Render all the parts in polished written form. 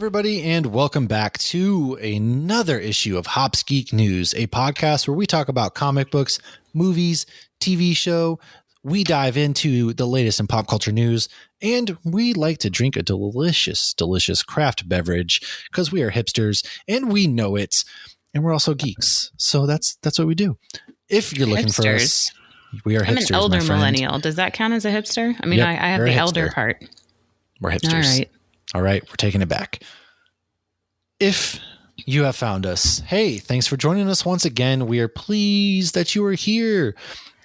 everybody, and welcome back to another issue of Hops Geek News, a podcast where we talk about comic books, movies, TV show. We dive into the latest in pop culture news, and we like to drink a delicious, delicious craft beverage because we are hipsters and we know it, and we're also geeks. So that's what we do. If you're looking for us, we are hipsters. I'm an elder millennial. Does that count as a hipster? I mean, yep, I have the elder part. We're hipsters. All right, we're taking it back. If you have found us, hey, thanks for joining us once again. We are pleased that you are here.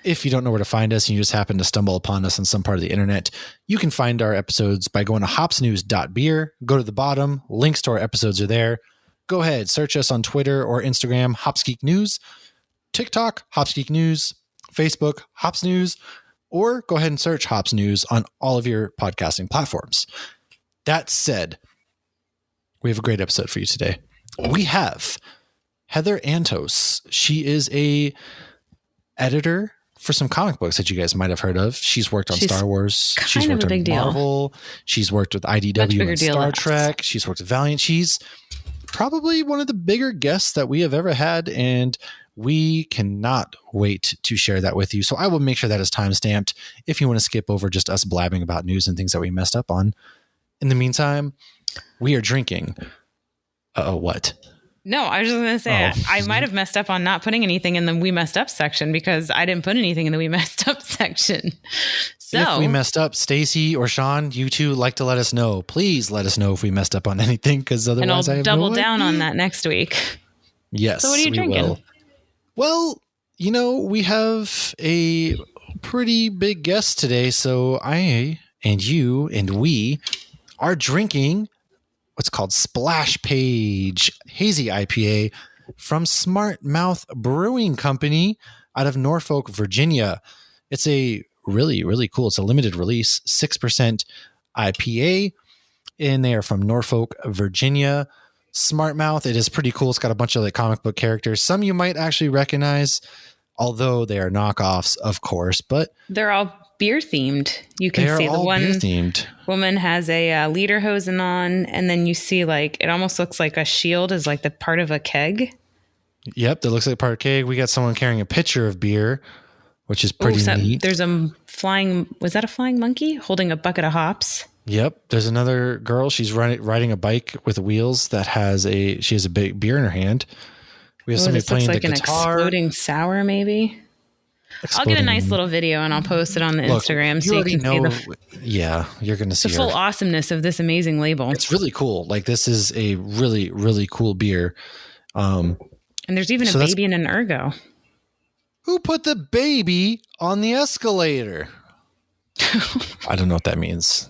If you don't know where to find us and you just happen to stumble upon us on some part of the internet, you can find our episodes by going to hopsnews.beer. Go to the bottom. Links to our episodes are there. Go ahead, search us on Twitter or Instagram, Hops Geek News, TikTok, Hops Geek News, Facebook, Hops News, or go ahead and search Hops News on all of your podcasting platforms. That said, we have a great episode for you today. We have Heather Antos. She is a editor for some comic books that you guys might have heard of. She's worked on Star Wars. She's worked on Marvel. She's worked with IDW and Star Trek. She's worked with Valiant. She's probably one of the bigger guests that we have ever had, and we cannot wait to share that with you. So I will make sure that is time-stamped if you want to skip over just us blabbing about news and things that we messed up on. In the meantime, we are drinking. What? No, I was just going to say, I might have messed up on not putting anything in the We Messed Up section because I didn't put anything in the We Messed Up section. So if we messed up, Stacy or Sean, you two like to let us know. Please let us know if we messed up on anything, because otherwise and I'll double down on that next week. Yes. So what are you drinking? Will. Well, we have a pretty big guest today. So I and you and we are drinking what's called Splash Page Hazy IPA from Smart Mouth Brewing Company out of Norfolk, Virginia. It's a really, really cool. It's a limited release, 6% IPA, and they are from Norfolk, Virginia. Smart Mouth, it is pretty cool. It's got a bunch of like comic book characters. Some you might actually recognize, although they are knockoffs, of course, but they're all beer themed. You can see the one woman has a lederhosen on, and then you see like it almost looks like a shield is like the part of a keg. Yep, that looks like part of a keg. We got someone carrying a pitcher of beer, which is pretty neat. There's was that a flying monkey holding a bucket of hops? Yep, there's another girl. She's riding a bike with wheels that she has a big beer in her hand. We have somebody playing the guitar. Looks like an exploding sour, maybe. I'll get a nice little video and I'll post it on the Instagram so you can see you're going to see the full awesomeness of this amazing label. It's really cool. Like, this is a really, really cool beer. And there's even a baby in an ergo. Who put the baby on the escalator? I don't know what that means.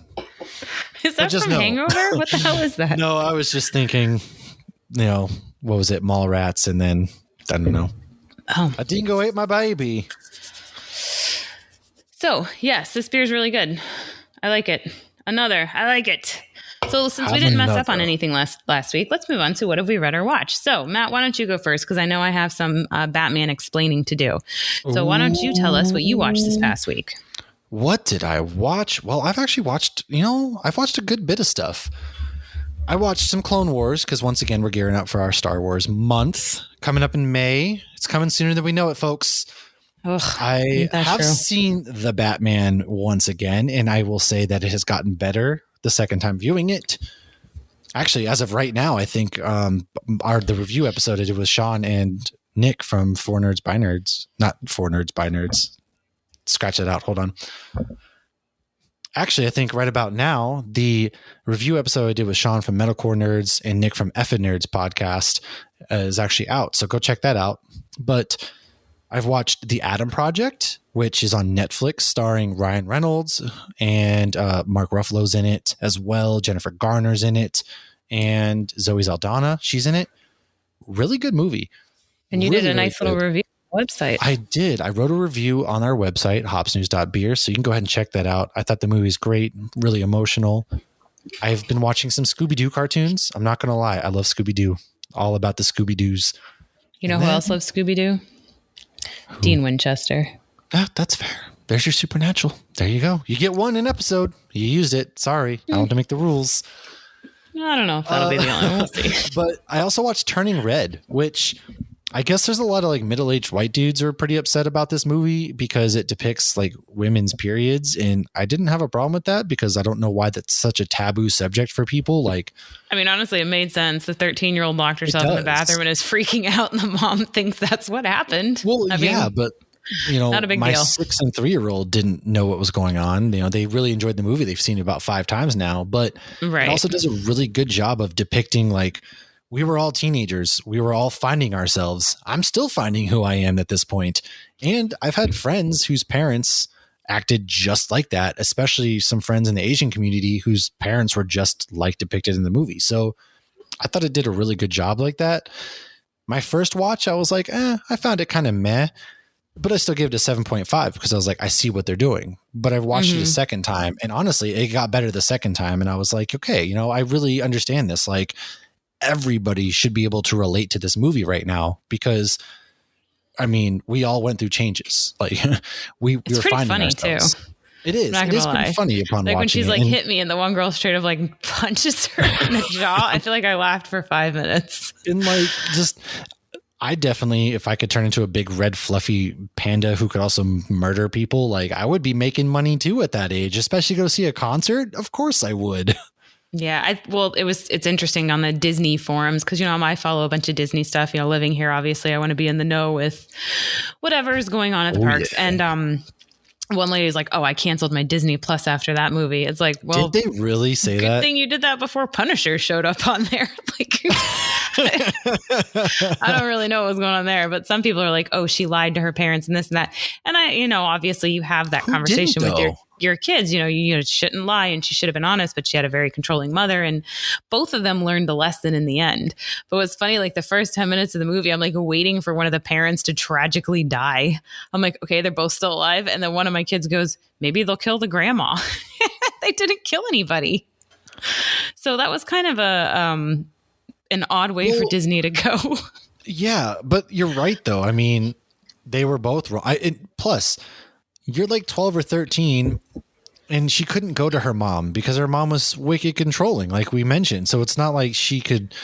Is that from Hangover? What the hell is that? No, I was just thinking, what was it? Mallrats, and then, I don't know. A dingo ate my baby. So, yes, this beer is really good. I like it. I like it. So, since we didn't mess up on anything last week, let's move on to what have we read or watched. So, Matt, why don't you go first? Because I know I have some Batman explaining to do. So, why don't you tell us what you watched this past week? What did I watch? Well, I've actually watched, I've watched a good bit of stuff. I watched some Clone Wars because once again, we're gearing up for our Star Wars month coming up in May. It's coming sooner than we know it, folks. Ugh, I have seen the Batman once again, and I will say that it has gotten better the second time viewing it. Actually, as of right now, I think the review episode I did with Sean and Nick from Four Nerds by Nerds. Not Four Nerds by Nerds. Scratch that out. Hold on. Actually, I think right about now, the review episode I did with Sean from Metalcore Nerds and Nick from Effin' Nerds podcast is actually out. So go check that out. But I've watched The Atom Project, which is on Netflix, starring Ryan Reynolds, and Mark Ruffalo's in it as well. Jennifer Garner's in it, and Zoe Saldana. She's in it. Really good movie. And you did a nice little review. Website. I did. I wrote a review on our website, hopsnews.beer, so you can go ahead and check that out. I thought the movie's great, really emotional. I've been watching some Scooby-Doo cartoons. I'm not going to lie. I love Scooby-Doo. All about the Scooby-Doos. You know who else loves Scooby-Doo? Dean Winchester. That's fair. There's your Supernatural. There you go. You get one an episode. You used it. Sorry. I don't have to make the rules. I don't know if that'll be the only one. We'll see. But I also watched Turning Red, which I guess there's a lot of like middle-aged white dudes who are pretty upset about this movie because it depicts like women's periods. And I didn't have a problem with that because I don't know why that's such a taboo subject for people. Like, I mean, honestly, it made sense. The 13-year-old locked herself in the bathroom and is freaking out, and the mom thinks that's what happened. Well, I yeah, mean, but you know, not a big my deal. 6 and 3-year-old didn't know what was going on. You know, they really enjoyed the movie. They've seen it about 5 times now, but it also does a really good job of depicting like we were all teenagers. We were all finding ourselves. I'm still finding who I am at this point. And I've had friends whose parents acted just like that, especially some friends in the Asian community whose parents were just like depicted in the movie. So I thought it did a really good job like that. My first watch, I was like, I found it kind of meh, but I still gave it a 7.5 because I was like, I see what they're doing. But I've watched it a second time, and honestly, it got better the second time. And I was like, okay, you know, I really understand this. Like, everybody should be able to relate to this movie right now because I mean, we all went through changes. Like we were finding funny ourselves. Too. It is. It is pretty funny upon like watching when she's it. like hit me and the one girl straight up like punches her in the jaw. I feel like I laughed for 5 minutes. And like just I definitely, if I could turn into a big red fluffy panda who could also murder people, like I would be making money too at that age, especially go see a concert. Of course I would. Yeah, it's interesting on the Disney forums because, you know, I follow a bunch of Disney stuff, you know, living here, obviously I want to be in the know with whatever is going on at the parks. Yeah. And one lady is like, oh, I canceled my Disney Plus after that movie. It's like, well, did they really say good that? Thing you did that before Punisher showed up on there. Like, I don't really know what was going on there, but some people are like, oh, she lied to her parents and this and that. And I, you know, obviously you have that conversation with your kids, you know, you shouldn't lie and she should have been honest, but she had a very controlling mother and both of them learned the lesson in the end. But what's funny, like the first 10 minutes of the movie, I'm like waiting for one of the parents to tragically die. I'm like, okay, they're both still alive. And then one of my kids goes, maybe they'll kill the grandma. They didn't kill anybody. So that was kind of an odd way for Disney to go. Yeah, but you're right though. I mean, they were both wrong. Plus, you're like 12 or 13 and she couldn't go to her mom because her mom was wicked controlling, like we mentioned. So it's not like she could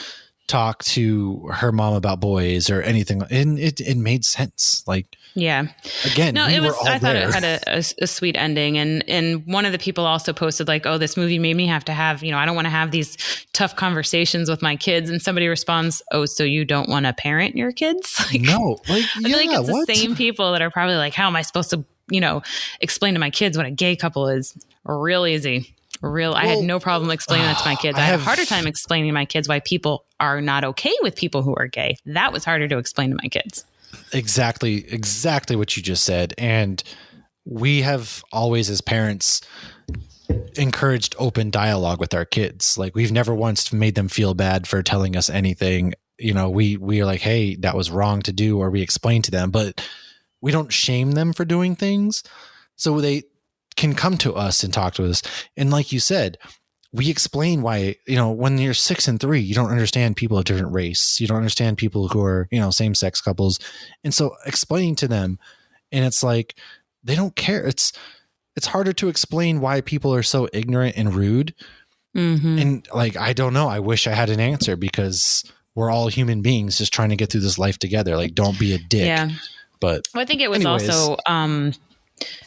talk to her mom about boys or anything. And it made sense. Like, yeah, again, no, I thought it had a sweet ending. And one of the people also posted like, oh, this movie made me have to have, you know, I don't want to have these tough conversations with my kids. And somebody responds, oh, so you don't want to parent your kids? Like, no, like, I feel like it's the same people that are probably like, how am I supposed to, you know, explain to my kids what a gay couple is? Real easy. I had no problem explaining that to my kids. I had a harder time explaining to my kids why people are not okay with people who are gay. That was harder to explain to my kids. Exactly what you just said. And we have always, as parents, encouraged open dialogue with our kids. Like we've never once made them feel bad for telling us anything. You know, we are like, hey, that was wrong to do, or we explain to them, but we don't shame them for doing things. So they can come to us and talk to us. And like you said, we explain why, you know, when you're 6 and 3, you don't understand people of different race. You don't understand people who are, you know, same sex couples. And so explaining to them, and it's like, they don't care. It's harder to explain why people are so ignorant and rude. Mm-hmm. And like, I don't know. I wish I had an answer because we're all human beings just trying to get through this life together. Like, don't be a dick. Yeah. But I think it was also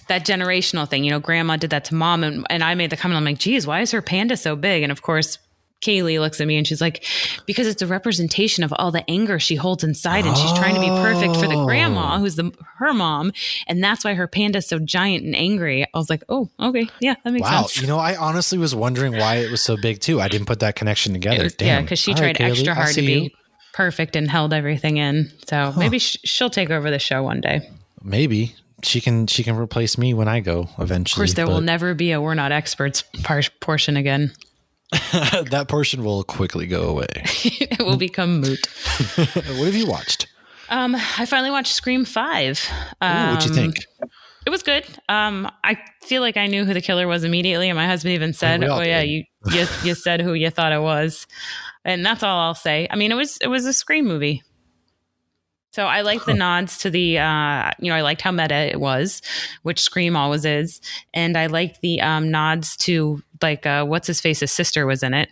that generational thing. You know, grandma did that to mom. And I made the comment, I'm like, geez, why is her panda so big? And of course, Kaylee looks at me and she's like, because it's a representation of all the anger she holds inside. And she's trying to be perfect for the grandma, who's her mom. And that's why her panda's so giant and angry. I was like, oh, okay. Yeah, that makes sense. You know, I honestly was wondering why it was so big too. I didn't put that connection together. Yeah, because she tried extra hard to be perfect and held everything in. So maybe she'll take over the show one day. Maybe she can replace me when I go eventually. Of course, there will never be a we're not experts portion again. That portion will quickly go away. It will become moot. What have you watched? I finally watched Scream 5. What'd you think? It was good. I feel like I knew who the killer was immediately, and my husband even said, "Oh yeah, you said who you thought it was," and that's all I'll say. I mean, it was a Scream movie. So I liked the nods to the, I liked how meta it was, which Scream always is. And I liked the nods to like, what's his face's sister was in it.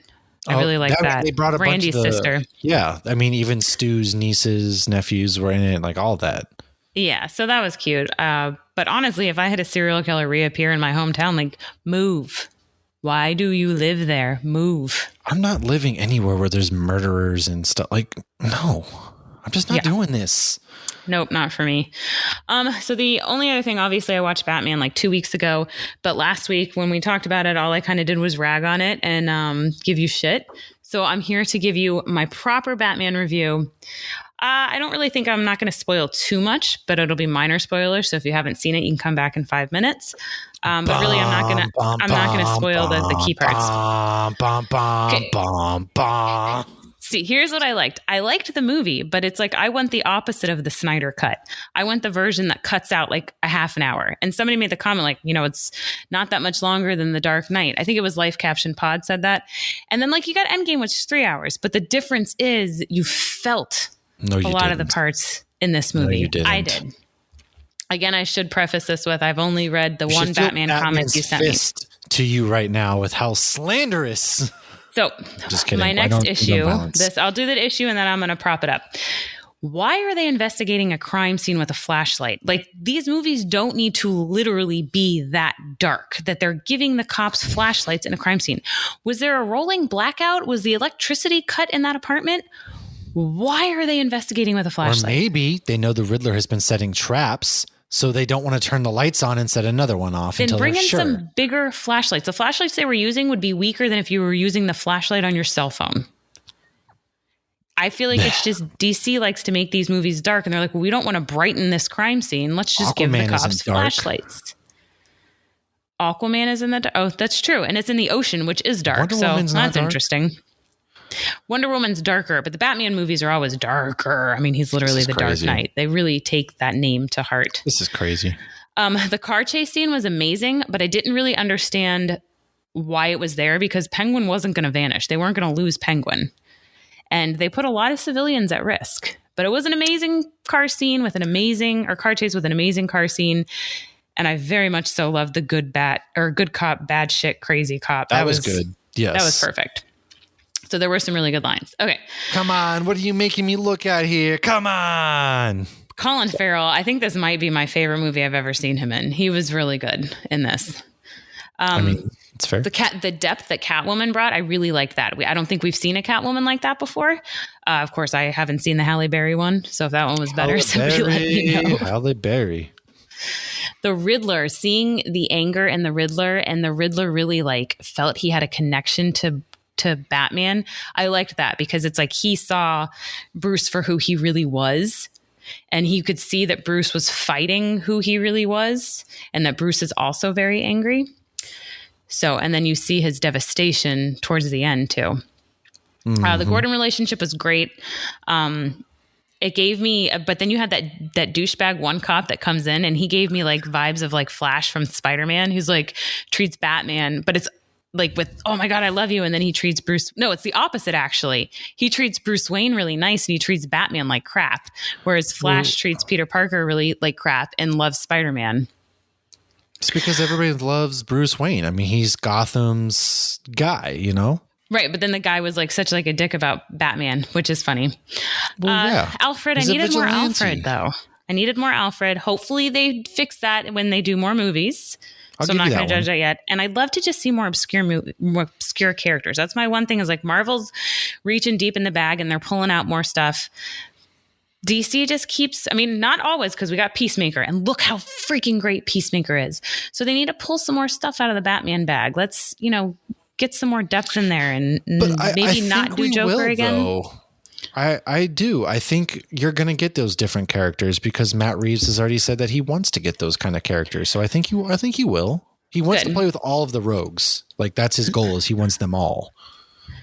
I really like that. They brought a Randy's bunch of sister. Yeah. I mean, even Stu's nieces, nephews were in it, like all that. Yeah. So that was cute. But honestly, if I had a serial killer reappear in my hometown, like, move. Why do you live there? Move. I'm not living anywhere where there's murderers and stuff. Like, no, I'm just not doing this. Nope, not for me. So the only other thing, obviously, I watched Batman like 2 weeks ago, but last week when we talked about it, all I kind of did was rag on it and give you shit. So I'm here to give you my proper Batman review. I don't really think I'm not going to spoil too much, but it'll be minor spoilers. So if you haven't seen it, you can come back in 5 minutes. But really, I'm not gonna spoil the key parts. Okay. See, here's what I liked. I liked the movie, but it's like I went the opposite of the Snyder cut. I went the version that cuts out like a half an hour. And somebody made the comment like, it's not that much longer than The Dark Knight. I think it was Life Caption Pod said that. And then like you got Endgame, which is 3 hours. But the difference is you felt a lot of the parts in this movie. No, you didn't. I did. Again, I should preface this with I've only read the one Batman comic you sent me. To you right now with how slanderous. So just kidding. My next issue, I'll do that issue and then I'm going to prop it up. Why are they investigating a crime scene with a flashlight? Like, these movies don't need to literally be that dark that they're giving the cops flashlights in a crime scene. Was there a rolling blackout? Was the electricity cut in that apartment? Why are they investigating with a flashlight? Or maybe they know the Riddler has been setting traps, so they don't want to turn the lights on and set another one off until they're sure. Then bring in some bigger flashlights. The flashlights they were using would be weaker than if you were using the flashlight on your cell phone. I feel like it's just DC likes to make these movies dark, and they're like, well, we don't want to brighten this crime scene. Let's just give the cops flashlights. Aquaman is in the dark. Oh, that's true. And it's in the ocean, which is dark. Wonder Woman's that's dark. Interesting. Wonder Woman's darker, but the Batman movies are always darker. I mean, he's literally the Dark Knight. They really take that name to heart. This is crazy. The car chase scene was amazing, but I didn't really understand why it was there because Penguin wasn't going to vanish. They weren't going to lose Penguin. And they put a lot of civilians at risk. But it was an amazing car chase with an amazing car scene. And I very much so loved the good cop, bad shit, crazy cop. That was good. Yes. That was perfect. So there were some really good lines. Okay. Come on. What are you making me look at here? Come on. Colin Farrell. I think this might be my favorite movie I've ever seen him in. He was really good in this. I mean, it's fair. The depth that Catwoman brought, I really liked that. I don't think we've seen a Catwoman like that before. Of course, I haven't seen the Halle Berry one. So if that one was better, somebody let me know. Halle Berry. The Riddler, seeing the anger in the Riddler, and the Riddler really like felt he had a connection to Batman. I liked that because it's like he saw Bruce for who he really was, and he could see that Bruce was fighting who he really was, and that Bruce is also very angry. So, and then you see his devastation towards the end too. Mm-hmm. The Gordon relationship was great. It gave me, but then you had that douchebag one cop that comes in, and he gave me like vibes of like Flash from Spider-Man, who's like treats Batman, but it's like with, oh my God, I love you. And then he treats it's the opposite actually. He treats Bruce Wayne really nice, and he treats Batman like crap. Whereas Flash treats Peter Parker really like crap and loves Spider-Man. It's because everybody loves Bruce Wayne. I mean, he's Gotham's guy, you know? Right. But then the guy was like such like a dick about Batman, which is funny. Well, yeah. Alfred, I needed more Alfred though. I needed more Alfred. Hopefully they fix that when they do more movies. So I'm not going to judge that yet. And I'd love to just see more obscure characters. That's my one thing is like Marvel's reaching deep in the bag and they're pulling out more stuff. DC just keeps, I mean, not always because we got Peacemaker and look how freaking great Peacemaker is. So they need to pull some more stuff out of the Batman bag. Let's, get some more depth in there and maybe not do Joker again. Though. I do. I think you're going to get those different characters because Matt Reeves has already said that he wants to get those kind of characters. So I think he will. He wants to play with all of the rogues. Like that's his goal is he wants them all.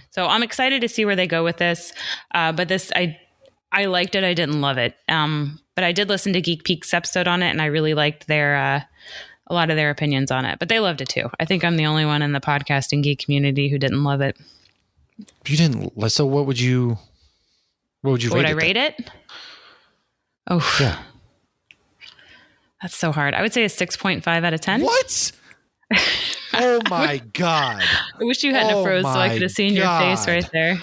So I'm excited to see where they go with this. But this, I liked it. I didn't love it. But I did listen to Geek Peek's episode on it and I really liked a lot of their opinions on it, but they loved it too. I think I'm the only one in the podcasting geek community who didn't love it. You didn't. So what would you rate it? Would I rate it? Oh, yeah. That's so hard. I would say a 6.5 out of 10. What? Oh my God. I wish you hadn't froze so I could have seen your face right there.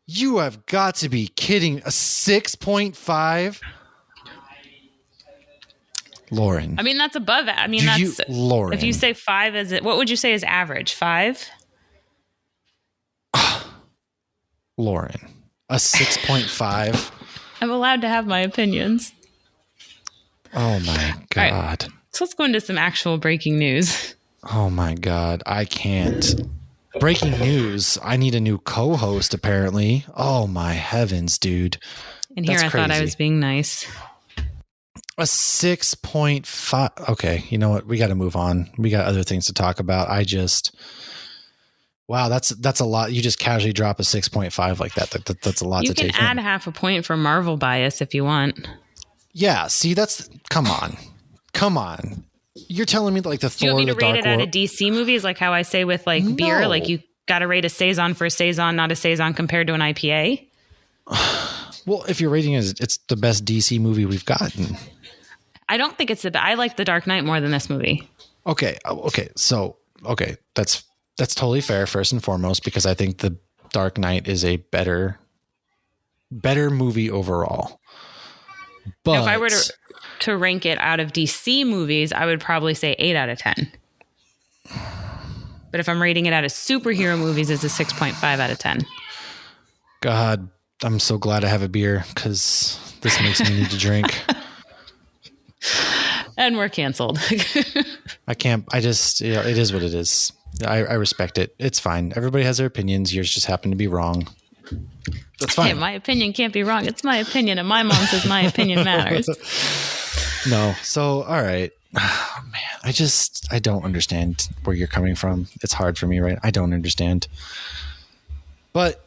You have got to be kidding. A 6.5? Lauren. I mean, that's above it. I mean, Lauren. If you say 5 as it, what would you say is average? 5? Lauren, a 6.5. I'm allowed to have my opinions. Oh my God. Right, so let's go into some actual breaking news. Oh my God. I can't. Breaking news. I need a new co-host, apparently. Oh my heavens, dude. And here thought I was being nice. A 6.5. Okay. You know what? We got to move on. We got other things to talk about. Wow, that's a lot. You just casually drop a 6.5 like that. That's a lot to take. You can add half a point for Marvel bias if you want. Yeah, see, come on. You're telling me like the Thor, you want me to rate it out of DC movies, like how I say with beer, like you got to rate a saison for a saison, not a saison compared to an IPA. Well, if your rating is it's the best DC movie we've gotten. I don't think it's I like The Dark Knight more than this movie. Okay, that's totally fair, first and foremost, because I think The Dark Knight is a better movie overall. But now, if I were to rank it out of DC movies, I would probably say 8 out of 10. But if I'm rating it out of superhero movies, it's a 6.5 out of 10. God, I'm so glad I have a beer because this makes me need to drink. And we're canceled. I can't. It is what it is. I respect it. It's fine. Everybody has their opinions. Yours just happen to be wrong. That's fine. Hey, my opinion can't be wrong. It's my opinion. And my mom says my opinion matters. No. So, all right. Oh, man, I don't understand where you're coming from. It's hard for me, right? I don't understand. But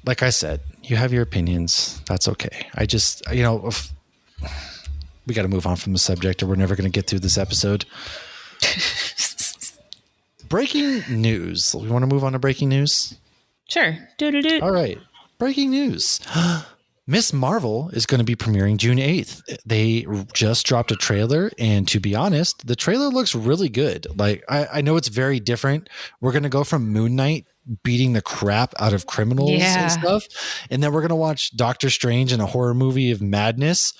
like I said, you have your opinions. That's okay. I just, we got to move on from the subject or we're never going to get through this episode. Breaking news. We want to move on to breaking news? Sure. All right. Breaking news. Miss Marvel is going to be premiering June 8th. They just dropped a trailer, and to be honest, the trailer looks really good. Like, I know it's very different. We're going to go from Moon Knight beating the crap out of criminals and stuff, and then we're going to watch Doctor Strange in a horror movie of madness,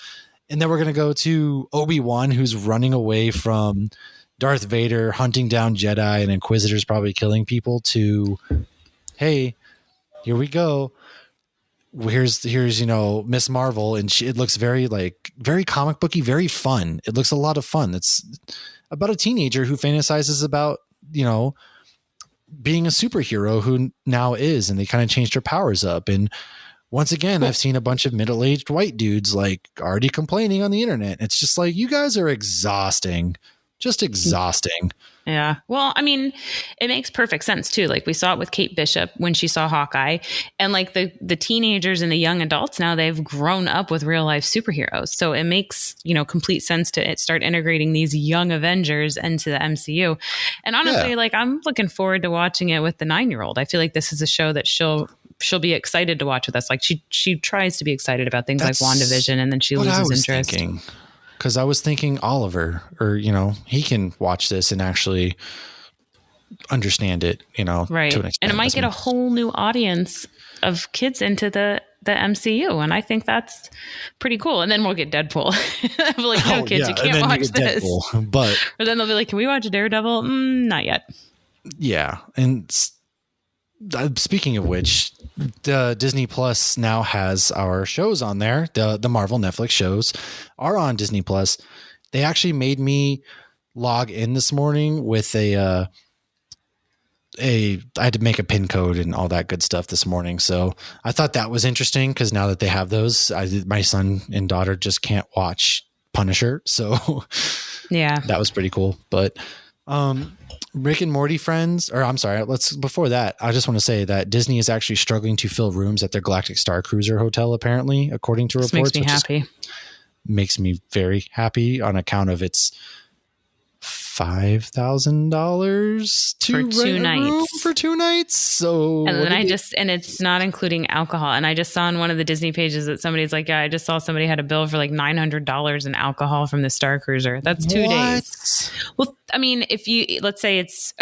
and then we're going to go to Obi-Wan, who's running away from Darth Vader, hunting down Jedi, and Inquisitors probably killing people, to, hey, here we go. Here's Miss Marvel, and it looks very comic booky, very fun. It looks a lot of fun. It's about a teenager who fantasizes about being a superhero who now is, and they kind of changed her powers up. And once again, I've seen a bunch of middle-aged white dudes already complaining on the internet. It's just like, you guys are exhausting. Just exhausting. Yeah. Well, I mean, it makes perfect sense too. Like we saw it with Kate Bishop when she saw Hawkeye, and the teenagers and the young adults now, they've grown up with real life superheroes. So it makes, complete sense to start integrating these young Avengers into the MCU. And honestly, I'm looking forward to watching it with the 9-year-old. I feel like this is a show that she'll be excited to watch with us. Like she tries to be excited about things like WandaVision, and then she loses interest. Because I was thinking Oliver, or, he can watch this and actually understand it, right. To an extent. And it might get a whole new audience of kids into the MCU. And I think that's pretty cool. And then we'll get Deadpool. We'll like, no, kids, you can't watch this. Deadpool, but then they'll be like, can we watch Daredevil? Not yet. Yeah. And speaking of which, the Disney Plus now has our shows on there. The Marvel Netflix shows are on Disney Plus. They actually made me log in this morning with I had to make a PIN code and all that good stuff this morning. So I thought that was interesting because now that they have those, my son and daughter just can't watch Punisher. So yeah, that was pretty cool. But Rick and Morty friends, or I'm sorry, before that, I just want to say that Disney is actually struggling to fill rooms at their Galactic Star Cruiser hotel, apparently, according to reports. Makes me happy. Makes me very happy on account of its $5,000 to for rent 2 a nights. room for 2 nights. So, and then and it's not including alcohol. And I just saw on one of the Disney pages that somebody's like, yeah, I just saw somebody had a bill for like $900 in alcohol from the Star Cruiser. That's 2 days. Well, I mean, if let's say it's,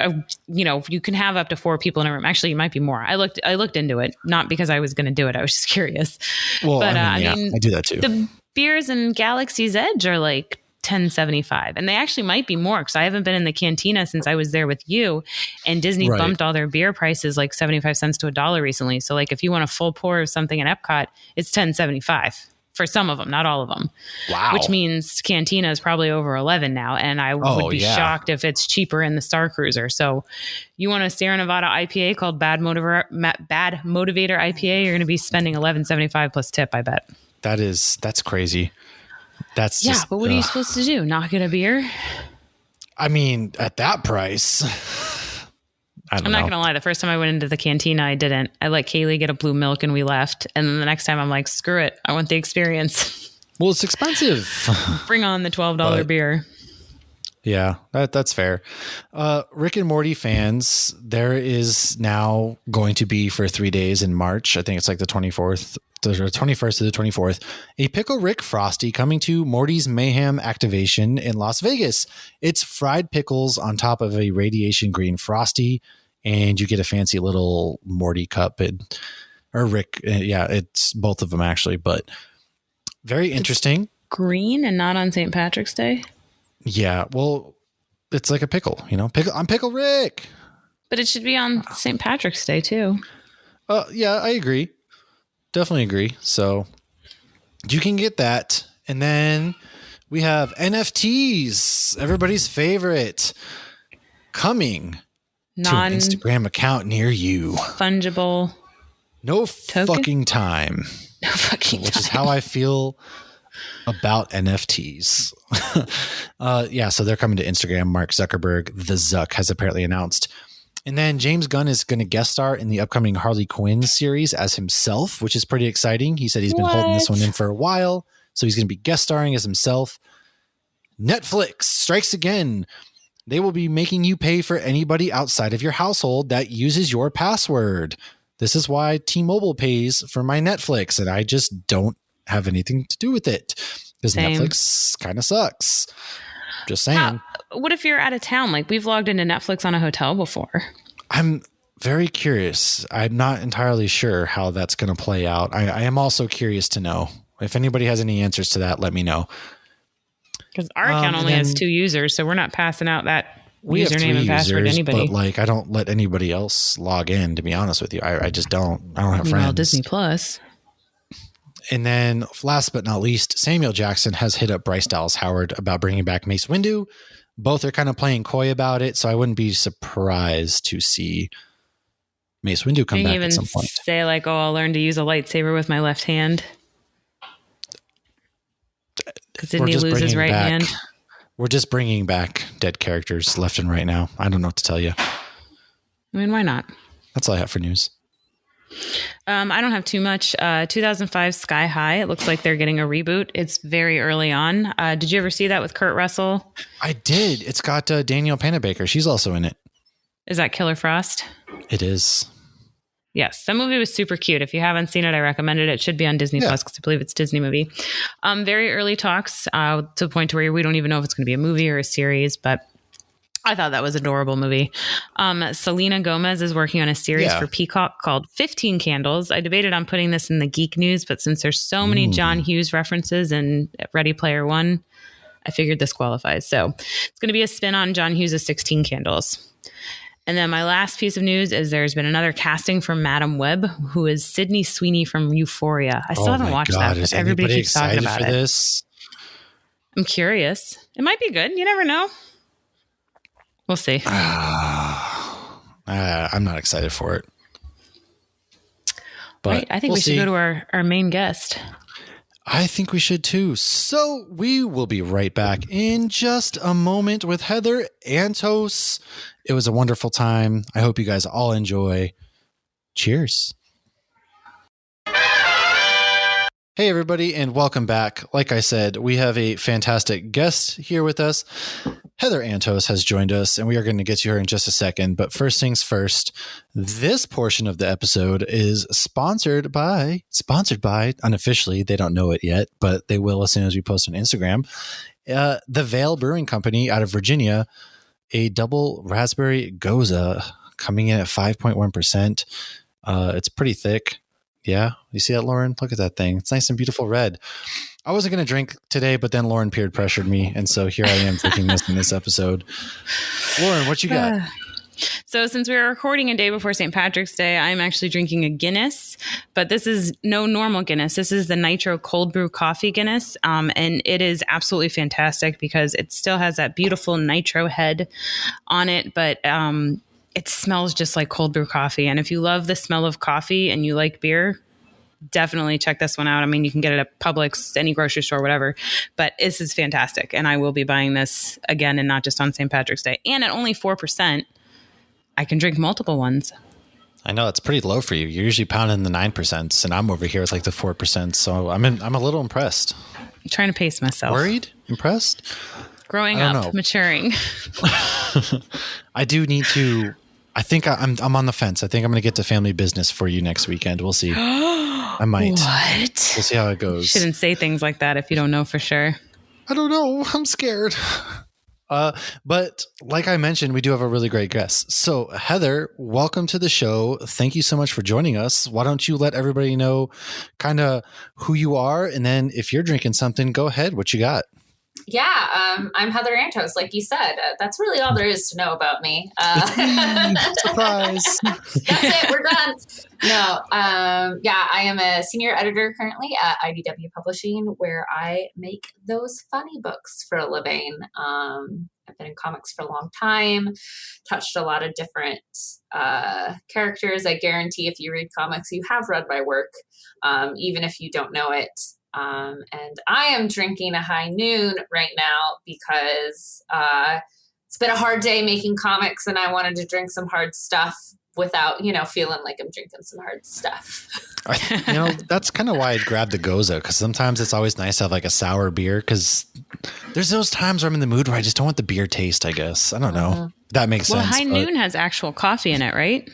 you can have up to 4 people in a room. Actually, it might be more. I looked into it, not because I was going to do it. I was just curious. Well, but, I do that too. The beers in Galaxy's Edge are like $10.75, and they actually might be more because I haven't been in the cantina since I was there with you, and Disney bumped all their beer prices like 75 cents to $1 recently. So like if you want a full pour of something in Epcot, it's $10.75 for some of them, not all of them. Wow. Which means cantina is probably over 11 now, and I would be shocked if it's cheaper in the Star Cruiser. So you want a Sierra Nevada IPA called Bad Motivator IPA, you're going to be spending $11.75 plus tip, I bet. That's crazy. That's just, but what are you supposed to do? Not get a beer? I mean, at that price, I'm not going to lie. The first time I went into the cantina, I didn't. I let Kaylee get a blue milk and we left. And then the next time I'm like, screw it. I want the experience. Well, it's expensive. Bring on the $12 beer. Yeah, that's fair. Rick and Morty fans, there is now going to be for 3 days in March. I think it's like the 24th. The 21st to the 24th, a Pickle Rick Frosty coming to Morty's Mayhem activation in Las Vegas. It's fried pickles on top of a radiation green Frosty, and you get a fancy little Morty cup. Or Rick, it's both of them actually, but very interesting. It's green and not on St. Patrick's Day? Yeah, well, it's like a pickle, I'm Pickle Rick. But it should be on St. Patrick's Day too. Yeah, I agree. Definitely agree. So you can get that. And then we have NFTs, everybody's favorite, coming to an Instagram account near you. Fungible. No fucking time. No fucking time. Which is how I feel about NFTs. So they're coming to Instagram. Mark Zuckerberg, the Zuck, has apparently announced. And then James Gunn is going to guest star in the upcoming Harley Quinn series as himself, which is pretty exciting. He said he's been holding this one in for a while, so he's going to be guest starring as himself. Netflix strikes again. They will be making you pay for anybody outside of your household that uses your password. This is why T-Mobile pays for my Netflix, and I just don't have anything to do with it because Netflix kind of sucks. Just saying. What if you're out of town? Like we've logged into Netflix on a hotel before. I'm very curious. I'm not entirely sure how that's going to play out. I am also curious to know. If anybody has any answers to that, let me know. Because our account only has 2 users, so we're not passing out that username and password to anybody. But I don't let anybody else log in, to be honest with you. I just don't. I don't have friends. Disney Plus. And then last but not least, Samuel Jackson has hit up Bryce Dallas Howard about bringing back Mace Windu. Both are kind of playing coy about it, so I wouldn't be surprised to see Mace Windu come back at some point. Say like, I'll learn to use a lightsaber with my left hand. Didn't he lose his right hand? We're just bringing back dead characters left and right now. I don't know what to tell you. I mean, why not? That's all I have for news. I don't have too much. 2005 Sky High. It looks like they're getting a reboot. It's very early on. Did you ever see that with Kurt Russell? I did. It's got Danielle Panabaker. She's also in it. Is that Killer Frost? It is. Yes, that movie was super cute. If you haven't seen it, I recommend it. It should be on Disney Plus because I believe it's a Disney movie. Very early talks to the point where we don't even know if it's going to be a movie or a series, but I thought that was an adorable movie. Selena Gomez is working on a series for Peacock called 15 Candles. I debated on putting this in the geek news, but since there's so many John Hughes references in Ready Player One, I figured this qualifies. So it's going to be a spin on John Hughes' 16 Candles. And then my last piece of news is there's been another casting for Madam Web, who is Sydney Sweeney from Euphoria. I still haven't watched that, but everybody keeps talking about it. This? I'm curious. It might be good. You never know. We'll see. I'm not excited for it. But right. I think we should go to our main guest. I think we should too. So we will be right back in just a moment with Heather Antos. It was a wonderful time. I hope you guys all enjoy. Cheers. Hey, everybody, and welcome back. Like I said, we have a fantastic guest here with us. Heather Antos has joined us, and we are going to get to her in just a second. But first things first, this portion of the episode is sponsored by, unofficially, they don't know it yet, but they will as soon as we post on Instagram, the Vale Brewing Company out of Virginia, a double raspberry Goza coming in at 5.1%. It's pretty thick. Yeah. You see that, Lauren? Look at that thing. It's nice and beautiful red. I wasn't going to drink today, but then Lauren peer pressured me. And so here I am drinking this in this episode. Lauren, what you got? So since we were recording a day before St. Patrick's Day, I'm actually drinking a Guinness, but this is no normal Guinness. This is the Nitro Cold Brew Coffee Guinness. And it is absolutely fantastic because it still has that beautiful nitro head on it, but it smells just like cold brew coffee. And if you love the smell of coffee and you like beer, definitely check this one out. I mean, you can get it at Publix, any grocery store, whatever. But this is fantastic. And I will be buying this again and not just on St. Patrick's Day. And at only 4%, I can drink multiple ones. I know it's pretty low for you. You're usually pounding the 9%, and I'm over here with like the 4%. So I'm a little impressed. I'm trying to pace myself. Worried? Impressed? Growing up, maturing. I do need to. I think I'm on the fence. I think I'm going to get to family business for you next weekend. We'll see. I might. What? We'll see how it goes. Shouldn't say things like that if you don't know for sure. I don't know. I'm scared. But like I mentioned, we do have a really great guest. So Heather, welcome to the show. Thank you so much for joining us. Why don't you let everybody know kind of who you are? And then if you're drinking something, go ahead. What you got? Yeah, I'm Heather Antos, like you said. That's really all there is to know about me. Surprise. That's it. We're done. No, I am a senior editor currently at IDW Publishing, where I make those funny books for a living. I've been in comics for a long time, touched a lot of different characters. I guarantee if you read comics, you have read my work, even if you don't know it. And I am drinking a high noon right now because it's been a hard day making comics, and I wanted to drink some hard stuff without, feeling like I'm drinking some hard stuff. That's kind of why I grabbed the Goza, because sometimes it's always nice to have like a sour beer, because there's those times where I'm in the mood where I just don't want the beer taste, I guess. I don't know. That makes sense. Well, High Noon has actual coffee in it, right?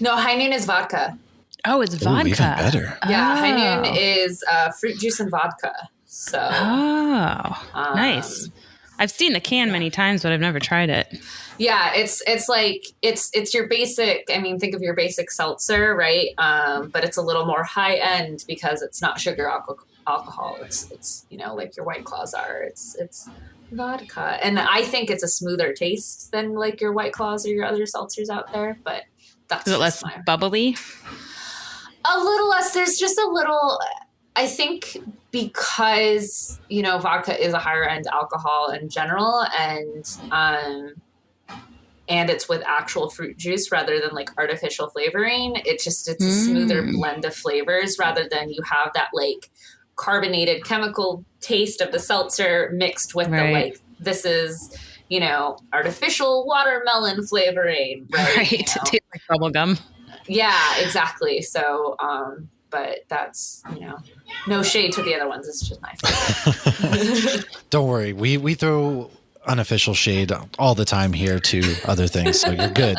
No, High Noon is vodka. Oh, it's vodka. Ooh, even better. Yeah, High Noon is fruit juice and vodka. So, nice. I've seen the can many times, but I've never tried it. Yeah, it's like it's your basic. I mean, think of your basic seltzer, right? But it's a little more high end because it's not sugar alcohol. It's like your White Claws are. It's vodka, and I think it's a smoother taste than like your White Claws or your other seltzers out there. But that's is it less bubbly? A little less. There's just a little, I think, because, vodka is a higher end alcohol in general, and it's with actual fruit juice rather than like artificial flavoring. It's a smoother blend of flavors rather than you have that like carbonated chemical taste of the seltzer mixed with the like, this is, artificial watermelon flavoring. Right. Tastes like bubble gum. Yeah, exactly. So, but that's, no shade to the other ones. It's just my favorite. Don't worry. We throw unofficial shade all the time here to other things. So you're good.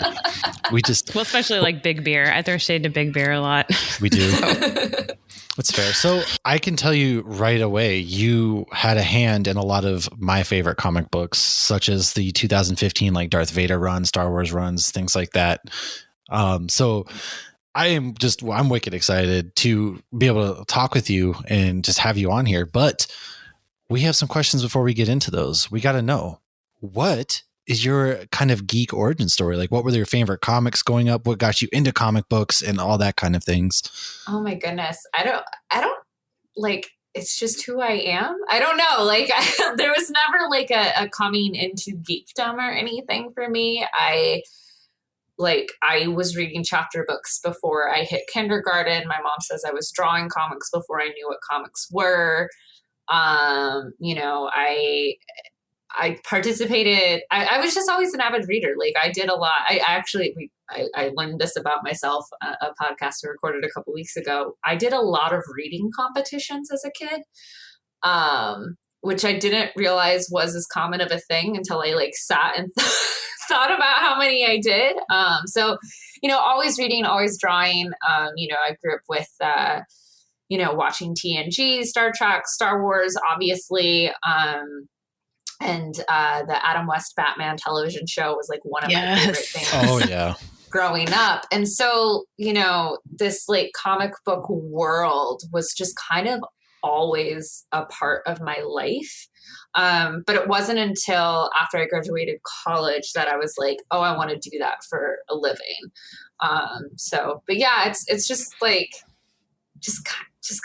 Well, especially like big beer. I throw shade to big beer a lot. We do. That's fair. So I can tell you right away, you had a hand in a lot of my favorite comic books, such as the 2015, like Darth Vader run, Star Wars runs, things like that. So I'm wicked excited to be able to talk with you and just have you on here. But we have some questions before we get into those. We got to know, what is your kind of geek origin story? Like, what were your favorite comics growing up? What got you into comic books and all that kind of things? Oh my goodness. I don't like, it's just who I am. I don't know. Like there was never like a coming into geekdom or anything for me. I was reading chapter books before I hit kindergarten. My mom says I was drawing comics before I knew what comics were. I participated. I was just always an avid reader. Like I did a lot. I learned this about myself. A podcast I recorded a couple weeks ago. I did a lot of reading competitions as a kid, which I didn't realize was as common of a thing until I like sat and thought about how many I did. So, always reading, always drawing. I grew up with, watching TNG, Star Trek, Star Wars, obviously. And the Adam West Batman television show was like one of my favorite things. Oh yeah. Growing up. And so, this like comic book world was just kind of always a part of my life. But it wasn't until after I graduated college that I was like, oh, I want to do that for a living. But yeah, it's just like, just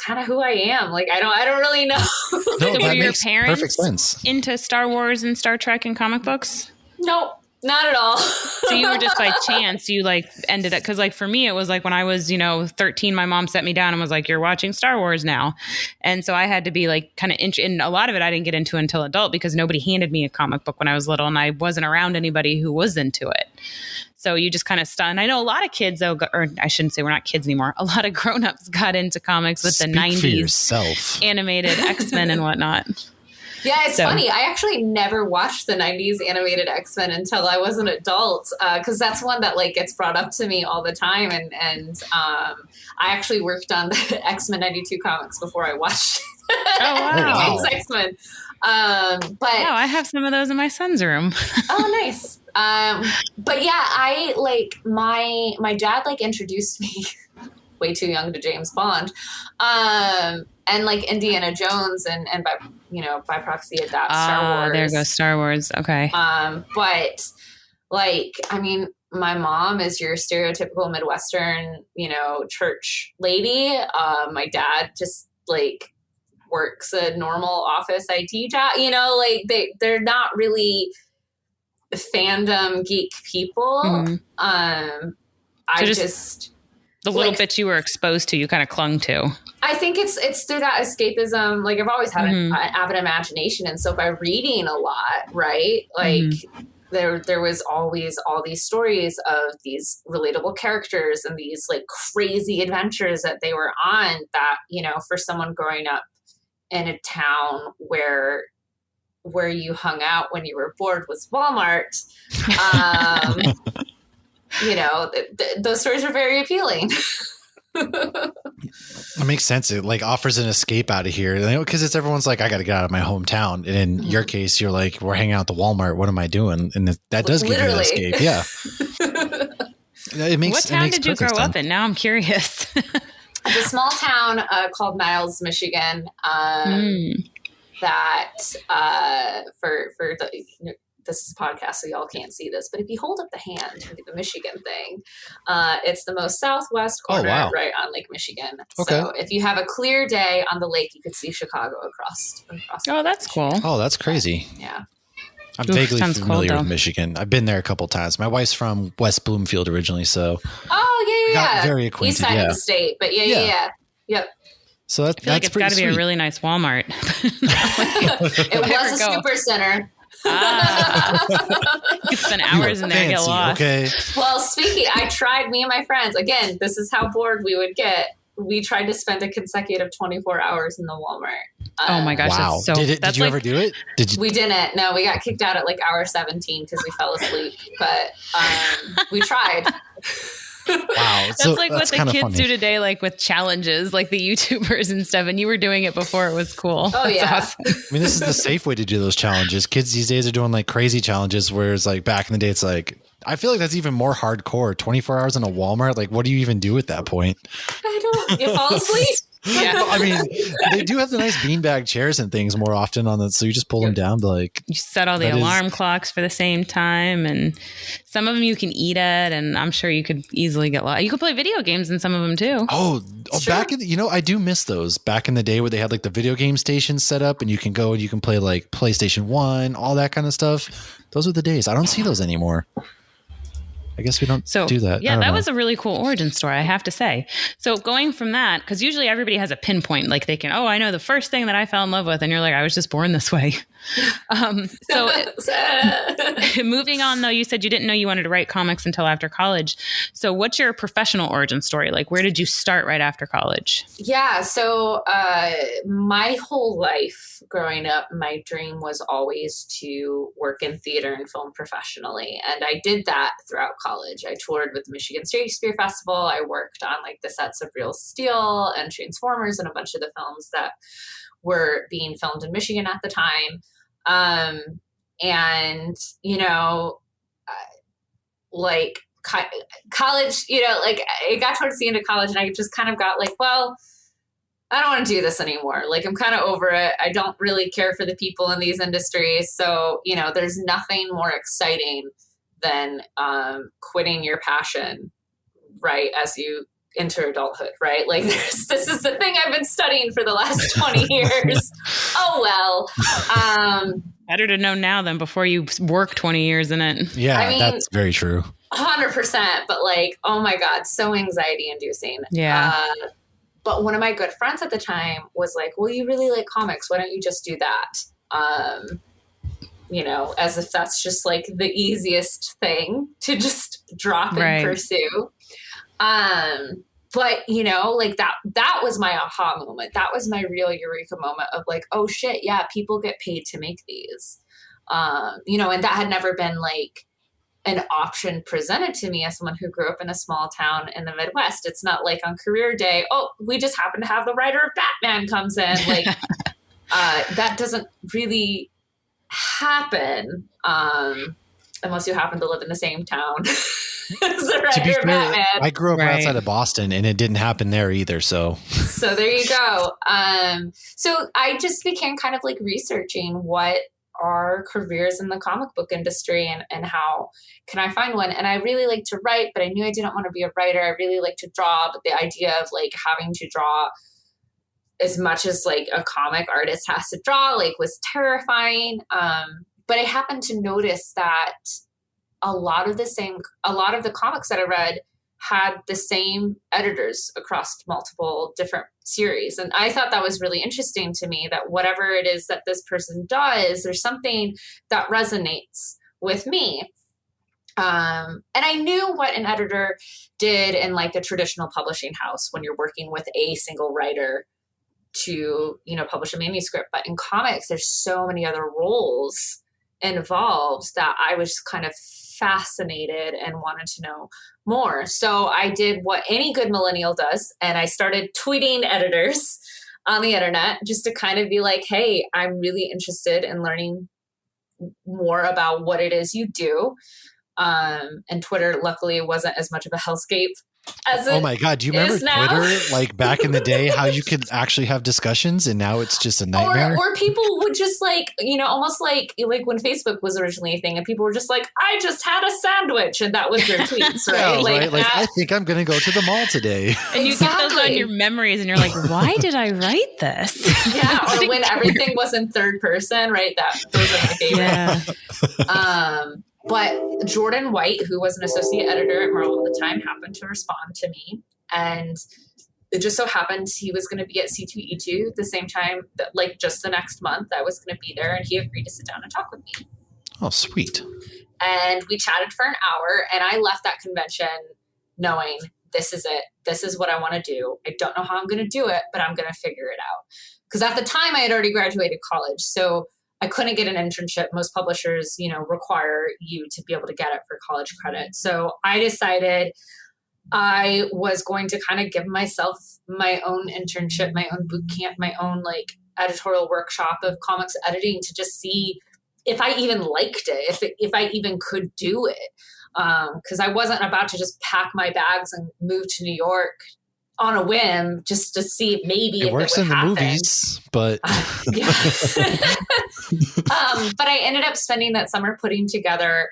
kind of who I am. Like, I don't really know. No, so were your parents into Star Wars and Star Trek and comic books? Nope, not at all. So you were just by chance, you like ended up, because like for me, it was like when I was, 13, my mom set me down and was like, you're watching Star Wars now. And so I had to be like kind of, and a lot of it I didn't get into until adult because nobody handed me a comic book when I was little and I wasn't around anybody who was into it. So you just kind of stunned. I know a lot of kids, though, or I shouldn't say we're not kids anymore. A lot of grown-ups got into comics with the 90s animated X-Men and whatnot. Yeah, it's funny. I actually never watched the 90s animated X-Men until I was an adult, because that's one that like gets brought up to me all the time. And I actually worked on the X-Men 92 comics before I watched X-Men. But I have some of those in my son's room. Oh, nice. But yeah, I like my dad like introduced me way too young to James Bond, and like Indiana Jones and by proxy of that Star Wars. There goes Star Wars. Okay. But like, I mean, my mom is your stereotypical Midwestern, church lady. My dad just like works a normal office IT job, like they're not really fandom geek people. Mm-hmm. The little bit you were exposed to, you kind of clung to. I think it's through that escapism. Like I've always had an avid imagination. And so by reading a lot, right? Like there was always all these stories of these relatable characters and these like crazy adventures that they were on that, for someone growing up in a town where you hung out when you were bored was Walmart. Those stories are very appealing. That makes sense. It like offers an escape out of here, because everyone's like, I got to get out of my hometown. And in your case, you're like, we're hanging out at the Walmart. What am I doing? And that does give you an escape. Yeah. What town did you grow up in? Now I'm curious. It's a small town called Niles, Michigan. That for the this is a podcast, so y'all can't see this, but if you hold up the hand to do the Michigan thing, it's the most southwest corner right on Lake Michigan. Okay. So if you have a clear day on the lake, you could see Chicago across. Oh, that's cool. Oh, that's crazy. Yeah. I'm vaguely familiar with Michigan. I've been there a couple times. My wife's from West Bloomfield originally, so got very acquainted. East side of the state, but yeah. Yep. So that's like it's got to be a really nice Walmart. It was a super center. You could spend hours in there and get lost. Okay. Well, me and my friends, again, this is how bored we would get. We tried to spend a consecutive 24 hours in the Walmart. Oh my gosh. Wow. Did you ever do it? We didn't. No, we got kicked out at like hour 17 because we fell asleep. But we tried. Wow. That's like what the kids do today, like with challenges, like the YouTubers and stuff. And you were doing it before it was cool. Oh, That's awesome. I mean, this is the safe way to do those challenges. Kids these days are doing like crazy challenges, whereas like back in the day, it's like, I feel like that's even more hardcore. 24 hours in a Walmart. Like, what do you even do at that point? You fall asleep. Yeah. I mean, they do have the nice beanbag chairs and things more often on that. So you just pull them down to like. You set all the alarm clocks for the same time. And some of them you can eat at. And I'm sure you could easily get lost. You could play video games in some of them too. Oh, back in I do miss those back in the day where they had like the video game stations set up and you can go and you can play like PlayStation 1, all that kind of stuff. Those are the days. I don't see those anymore. I guess we don't do that. Yeah, that was a really cool origin story, I have to say. So going from that, because usually everybody has a pinpoint, like they can, I know the first thing that I fell in love with, and you're like, I was just born this way. Moving on, though, you said you didn't know you wanted to write comics until after college. So what's your professional origin story? Like, where did you start right after college? Yeah, so my whole life growing up, my dream was always to work in theater and film professionally. And I did that throughout college. I toured with the Michigan Shakespeare Festival. I worked on like the sets of Real Steel and Transformers and a bunch of the films that were being filmed in Michigan at the time. And, like college, like it got towards the end of college and I just kind of got like, well, I don't want to do this anymore. Like, I'm kind of over it. I don't really care for the people in these industries. So, there's nothing more exciting than quitting your passion, right, as you enter adulthood, right? Like, this is the thing I've been studying for the last 20 years. Oh, well. Better to know now than before you work 20 years in it. Yeah, I mean, that's very true. 100%. But like, oh my God, so anxiety inducing. Yeah. But one of my good friends at the time was like, well, you really like comics. Why don't you just do that? As if that's just like the easiest thing to just drop and pursue. But like that was my aha moment. That was my real eureka moment of like, oh shit. Yeah. People get paid to make these, and that had never been like an option presented to me as someone who grew up in a small town in the Midwest. It's not like on career day, oh, we just happen to have the writer of Batman comes in. Like, that doesn't really happen, unless you happen to live in the same town. To be fair, I grew up outside of Boston and it didn't happen there either. So there you go. So I just began kind of like researching what are careers in the comic book industry and how can I find one? And I really like to write, but I knew I didn't want to be a writer. I really like to draw, but the idea of like having to draw as much as like a comic artist has to draw, like was terrifying. But I happened to notice that a lot of the comics that I read had the same editors across multiple different series. And I thought that was really interesting to me, that whatever it is that this person does, there's something that resonates with me. And I knew what an editor did in like a traditional publishing house when you're working with a single writer to, publish a manuscript. But in comics, there's so many other roles involved that I was kind of fascinated and wanted to know more. So I did what any good millennial does, and I started tweeting editors on the internet just to kind of be like, hey, I'm really interested in learning more about what it is you do. And Twitter, luckily, wasn't as much of a hellscape as oh my God, do you remember Twitter, like back in the day, how you could actually have discussions and now it's just a nightmare? Or people would just like, almost like when Facebook was originally a thing and people were just like, I just had a sandwich, and that was their tweets, right? Yeah, like I think I'm going to go to the mall today. And you get those on your memories and you're like, why did I write this? Yeah, or when everything was in third person, right? Those are my favorite. Yeah. But Jordan White, who was an associate editor at Marvel at the time, happened to respond to me. And it just so happened he was going to be at C2E2 the same time, that, like just the next month I was going to be there. And he agreed to sit down and talk with me. Oh, sweet. And we chatted for an hour, and I left that convention knowing this is it. This is what I want to do. I don't know how I'm going to do it, but I'm going to figure it out. Because at the time I had already graduated college. So I couldn't get an internship. Most publishers, require you to be able to get it for college credit. So I decided I was going to kind of give myself my own internship, my own boot camp, my own like editorial workshop of comics editing to just see if I even liked it, if I even could do it. Because I wasn't about to just pack my bags and move to New York on a whim just to see if maybe it works in happen. The movies, but but I ended up spending that summer putting together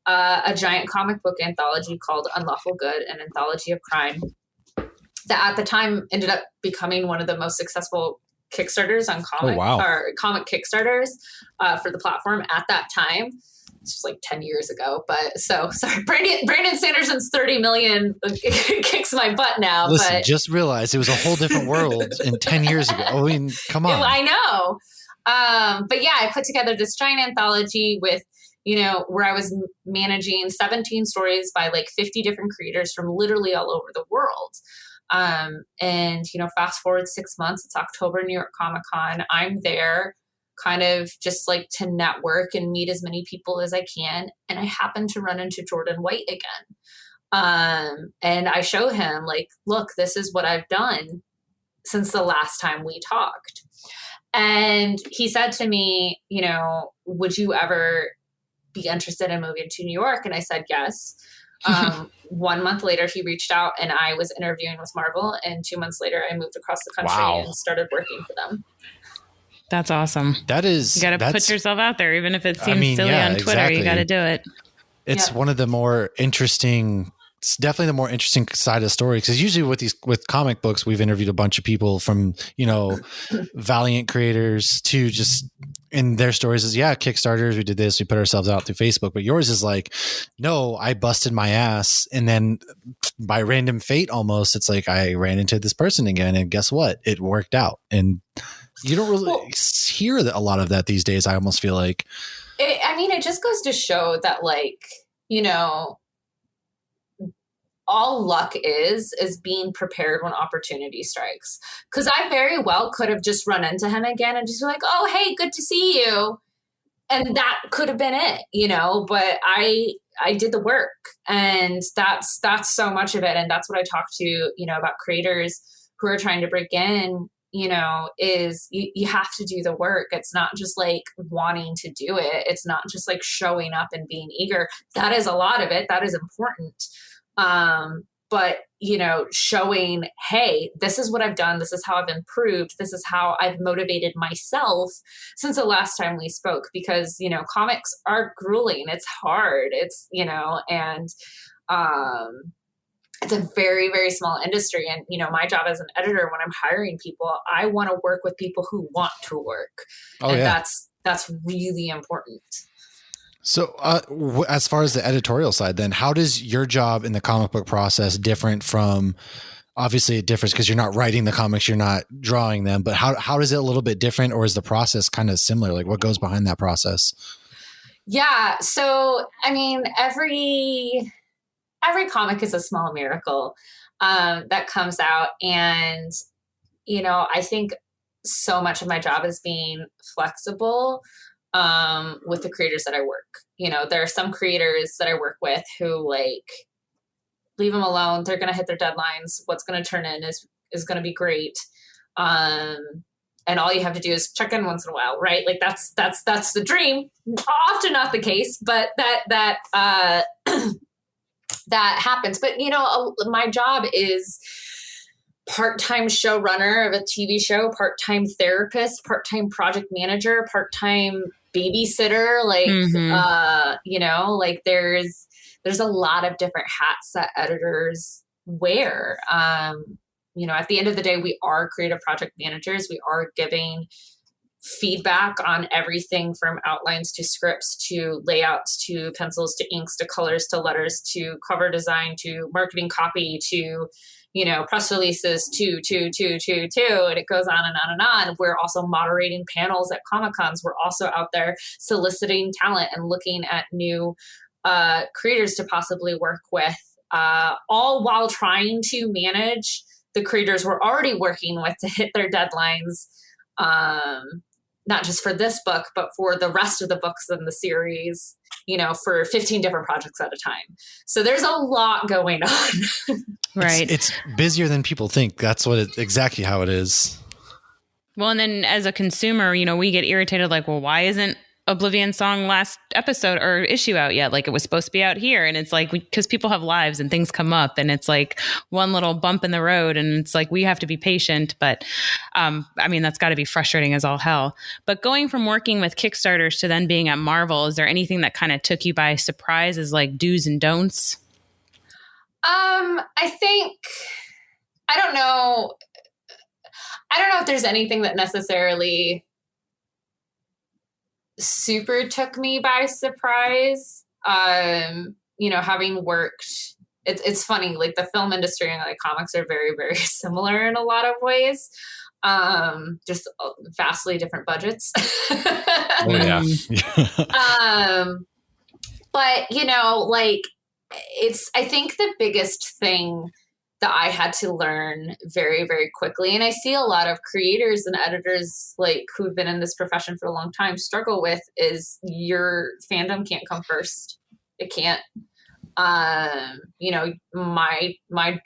a giant comic book anthology called Unlawful Good, an anthology of crime that at the time ended up becoming one of the most successful Kickstarters on comic Kickstarters for the platform at that time. it's like 10 years ago, but so sorry, Brandon Sanderson's 30 million kicks my butt now. Listen, but just realize it was a whole different world in 10 years ago. I mean, come on. I know. But yeah, I put together this giant anthology with, where I was managing 17 stories by like 50 different creators from literally all over the world. And fast forward 6 months, it's October, New York Comic Con. I'm there kind of just like to network and meet as many people as I can. And I happen to run into Jordan White again. And I show him like, look, this is what I've done since the last time we talked. And he said to me, would you ever be interested in moving to New York? And I said, yes. 1 month later, he reached out and I was interviewing with Marvel. And 2 months later, I moved across the country and started working for them. That's awesome. That is, you got to put yourself out there, even if it seems silly on Twitter. Exactly. You got to do it. It's one of the more interesting. It's definitely the more interesting side of the story, because usually with comic books, we've interviewed a bunch of people from Valiant creators to just in their stories is Kickstarters. We did this. We put ourselves out through Facebook. But yours is like, no, I busted my ass, and then by random fate, almost, it's like I ran into this person again, and guess what? It worked out. And you don't really hear a lot of that these days. I almost feel like. It just goes to show that, like, all luck is being prepared when opportunity strikes. Because I very well could have just run into him again and just be like, oh, hey, good to see you. And that could have been it, but I did the work, and that's so much of it. And that's what I talk to, about creators who are trying to break in, is you have to do the work. It's not just like wanting to do it. It's not just like showing up and being eager. That is a lot of it. That is important. But, showing, hey, this is what I've done. This is how I've improved. This is how I've motivated myself since the last time we spoke, because, comics are grueling. It's hard. It's, and, it's a very, very small industry. And, my job as an editor, when I'm hiring people, I want to work with people who want to work. That's really important. So as far as the editorial side, then how does your job in the comic book process different from, obviously it differs because you're not writing the comics, you're not drawing them, but how is it a little bit different, or is the process kind of similar? Like what goes behind that process? Yeah. So, every comic is a small miracle that comes out. And, I think so much of my job is being flexible with the creators that I work. There are some creators that I work with who, like, leave them alone. They're going to hit their deadlines. What's going to turn in is going to be great. And all you have to do is check in once in a while, right? Like that's the dream. Often not the case, but that that happens. But, my job is part-time showrunner of a TV show, part-time therapist, part-time project manager, part-time babysitter. Like, like there's a lot of different hats that editors wear. At the end of the day, we are creative project managers. We are giving feedback on everything from outlines to scripts to layouts to pencils to inks to colors to letters to cover design to marketing copy to press releases to, and it goes on and on and on. We're also moderating panels at Comic-Cons. We're also out there soliciting talent and looking at new creators to possibly work with, all while trying to manage the creators we're already working with to hit their deadlines, not just for this book, but for the rest of the books in the series, for 15 different projects at a time. So there's a lot going on. Right. It's busier than people think. That's exactly how it is. Well, and then as a consumer, we get irritated like, well, why isn't Oblivion Song last episode or issue out yet? Like it was supposed to be out here. And it's like, because people have lives and things come up and it's like one little bump in the road and it's like, we have to be patient. But that's got to be frustrating as all hell. But going from working with Kickstarters to then being at Marvel, is there anything that kind of took you by surprise as like do's and don'ts? I think, I don't know if there's anything that necessarily super took me by surprise. Having worked, it's funny, like the film industry and like comics are very, very similar in a lot of ways. Just vastly different budgets. Oh yeah. But I think the biggest thing that I had to learn very, very quickly, and I see a lot of creators and editors like who've been in this profession for a long time struggle with, is your fandom can't come first. It can't. My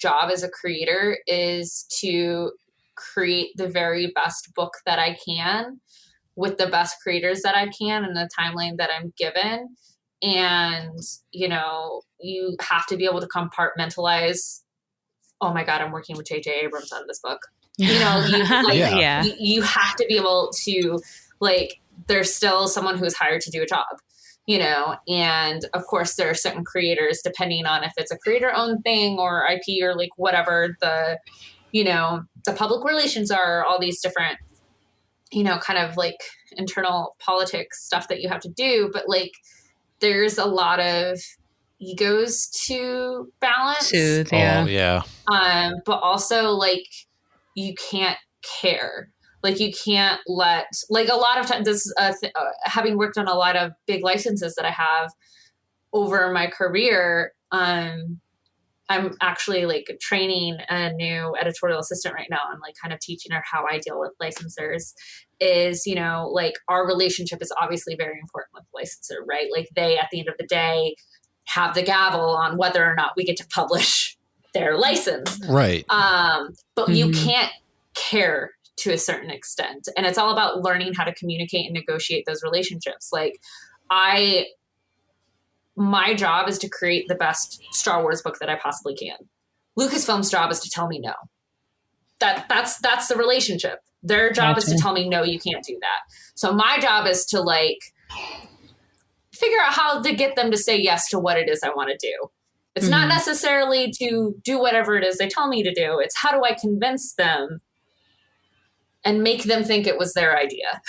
job as a creator is to create the very best book that I can with the best creators that I can in the timeline that I'm given. And, you have to be able to compartmentalize, oh my God, I'm working with J.J. Abrams on this book. You have to be able to, there's still someone who's hired to do a job, and of course there are certain creators, depending on if it's a creator owned thing or IP or whatever the public relations are, all these different, kind of internal politics stuff that you have to do. But there's a lot of egos to balance. Oh yeah. But also you can't care. You can't let, a lot of times, this having worked on a lot of big licenses that I have over my career, I'm actually training a new editorial assistant right now and kind of teaching her how I deal with licensors. Is, our relationship is obviously very important with the licensor, right? They, at the end of the day, have the gavel on whether or not we get to publish their license. Right. But you can't care to a certain extent. And it's all about learning how to communicate and negotiate those relationships. My job is to create the best Star Wars book that I possibly can. Lucasfilm's job is to tell me no. That's the relationship. Their job is to tell me, no, you can't do that. So my job is to figure out how to get them to say yes to what it is I want to do. It's not necessarily to do whatever it is they tell me to do. It's how do I convince them and make them think it was their idea.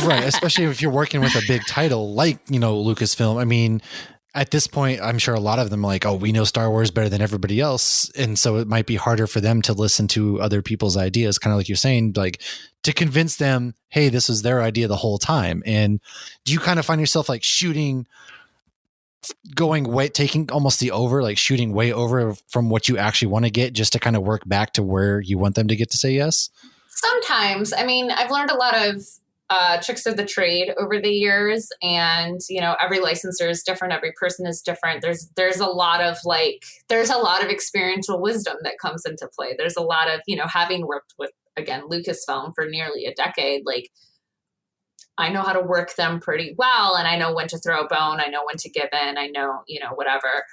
Right. Especially if you're working with a big title like, Lucasfilm. I mean, at this point, I'm sure a lot of them are like, oh, we know Star Wars better than everybody else. And so it might be harder for them to listen to other people's ideas, kind of like you're saying, to convince them, hey, this was their idea the whole time. And do you kind of find yourself taking almost the over, shooting way over from what you actually want to get, just to kind of work back to where you want them to get to say yes? Sometimes. I mean, I've learned a lot of tricks of the trade over the years, and every licensor is different, every person is different. There's a lot of experiential wisdom that comes into play. There's a lot of having worked with, again, Lucasfilm for nearly a decade, I know how to work them pretty well, and I know when to throw a bone, I know when to give in, I know whatever.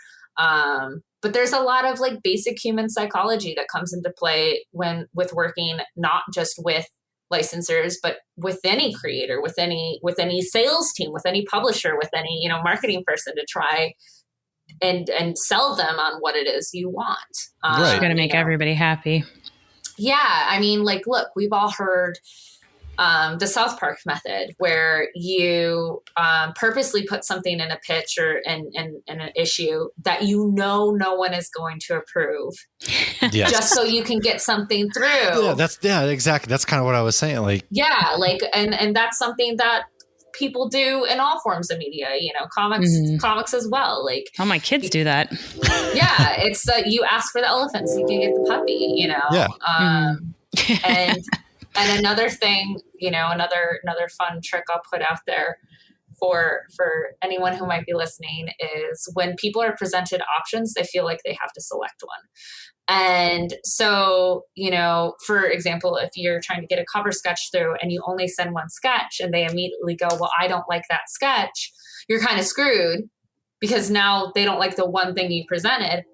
But there's a lot of basic human psychology that comes into play with working not just with licensors, but with any creator, with any sales team, with any publisher, with any marketing person, to try and sell them on what it is you want. Right. You're gonna make everybody happy. Yeah, I mean, look, we've all heard the South Park method, where you purposely put something in a pitch or in an issue that no one is going to approve, just so you can get something through. Yeah, exactly. That's kind of what I was saying. And that's something that people do in all forms of media. Comics as well. Oh, my kids do that. Yeah, it's you ask for the elephant so you can get the puppy. Yeah. And another thing, another fun trick I'll put out there for anyone who might be listening is, when people are presented options, they feel like they have to select one. And so, for example, if you're trying to get a cover sketch through and you only send one sketch and they immediately go, well, I don't like that sketch, you're kind of screwed, because now they don't like the one thing you presented.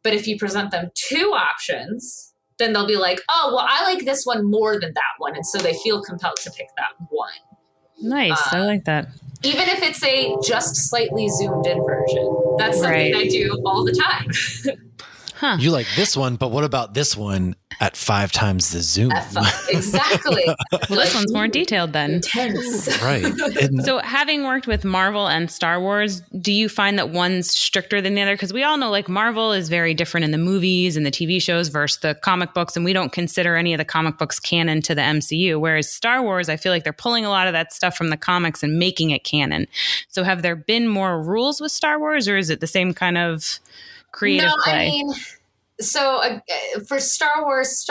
But if you present them two options, then they'll be like, oh, well, I like this one more than that one. And so they feel compelled to pick that one. Nice. I like that. Even if it's a just slightly zoomed in version. That's something I do all the time. You like this one, but what about this one? at 5 times the zoom. Exactly. Well, this one's more detailed then. Intense. Right. So having worked with Marvel and Star Wars, do you find that one's stricter than the other? Because we all know like Marvel is very different in the movies and the TV shows versus the comic books. And we don't consider any of the comic books canon to the MCU. Whereas Star Wars, I feel like they're pulling a lot of that stuff from the comics and making it canon. So have there been more rules with Star Wars, or is it the same kind of creative play? I mean, so for Star Wars,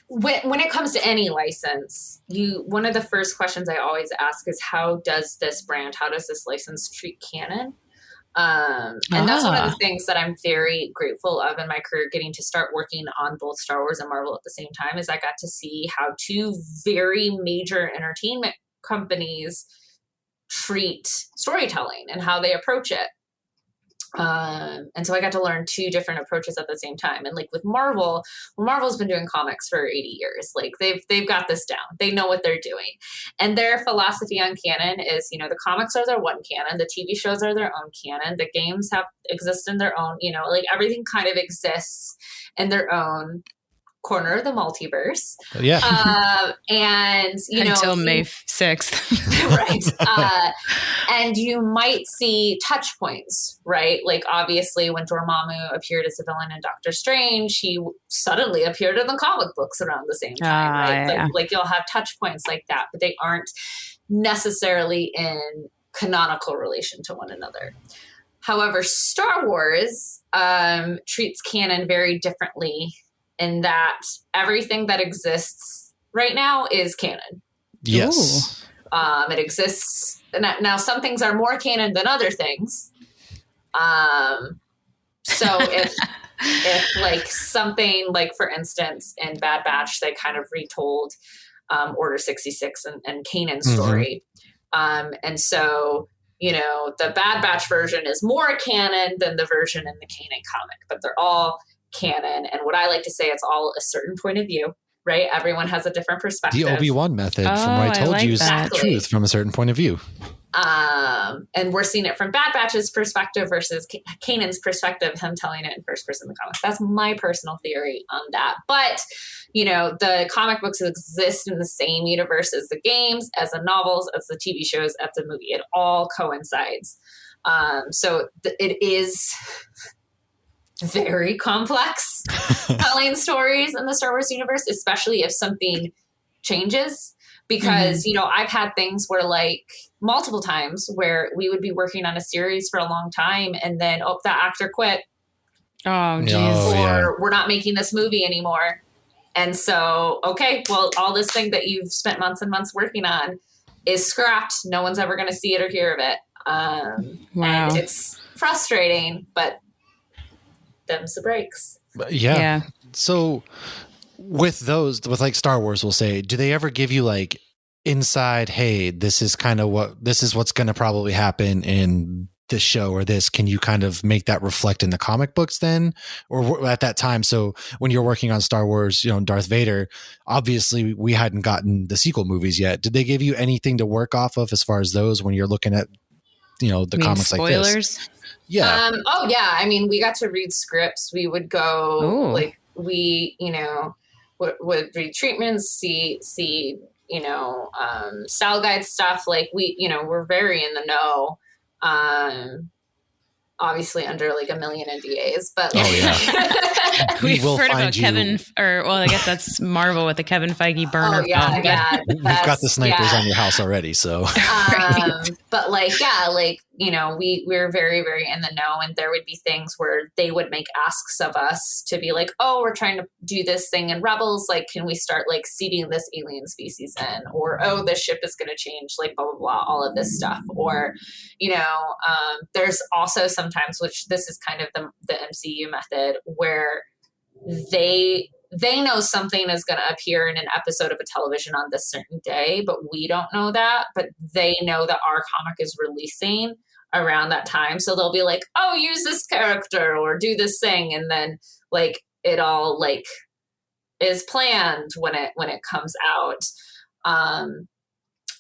when it comes to any license, one of the first questions I always ask is, how does this license treat canon? And that's one of the things that I'm very grateful of in my career, getting to start working on both Star Wars and Marvel at the same time, is I got to see how two very major entertainment companies treat storytelling and how they approach it. And so I got to learn two different approaches at the same time. And like with Marvel's been doing comics for 80 years. Like they've got this down. They know what they're doing. And their philosophy on canon is, the comics are their one canon, the TV shows are their own canon, the games exist in their own, like everything kind of exists in their own corner of the multiverse. Yeah. And until May 6th. Right. And you might see touch points, right? Like obviously when Dormammu appeared as a villain in Doctor Strange, he suddenly appeared in the comic books around the same time, right? Yeah. Like you'll have touch points like that, but they aren't necessarily in canonical relation to one another. However, Star Wars treats canon very differently, in that everything that exists right now is canon. Yes. It exists. Now, some things are more canon than other things. So if like something like, for instance, in Bad Batch, they kind of retold Order 66 and Kanan's story. And so, the Bad Batch version is more canon than the version in the Kanan comic, but they're all canon. And what I like to say, it's all a certain point of view, right? Everyone has a different perspective. The Obi-Wan method from what I told you is truth from a certain point of view. And we're seeing it from Bad Batch's perspective versus Kanan's perspective, him telling it in first person in the comics. That's my personal theory on that. But, the comic books exist in the same universe as the games, as the novels, as the TV shows, as the movie. It all coincides. So it is very complex telling stories in the Star Wars universe, especially if something changes, because I've had things where like multiple times where we would be working on a series for a long time and then that actor quit, we're not making this movie anymore. And so all this thing that you've spent months and months working on is scrapped. No one's ever going to see it or hear of it. And it's frustrating, but them's the breaks. Yeah. So with like Star Wars, we'll say, do they ever give you like inside, hey, this is what's going to probably happen in this show or this? Can you kind of make that reflect in the comic books then, or at that time? So when you're working on Star Wars, Darth Vader, obviously we hadn't gotten the sequel movies yet. Did they give you anything to work off of as far as those when you're looking at, the comics spoilers? Like this? Yeah. I mean, we got to read scripts. We would go would read treatments, see style guide stuff. Like we're very in the know. Obviously under like a million NDAs, but we've heard about Kevin, I guess that's Marvel with the Kevin Feige burner. We've got the snipers on your house already, so. But we're very, very in the know, and there would be things where they would make asks of us to be like, oh, we're trying to do this thing in Rebels, like, can we start like seeding this alien species in, or oh, this ship is going to change, like blah blah blah, all of this stuff, or there's also sometimes, which this is kind of the MCU method, where they know something is going to appear in an episode of a television on this certain day, but we don't know that, but they know that our comic is releasing around that time. So they'll be like, oh, use this character or do this thing. And then like it all like is planned when it comes out.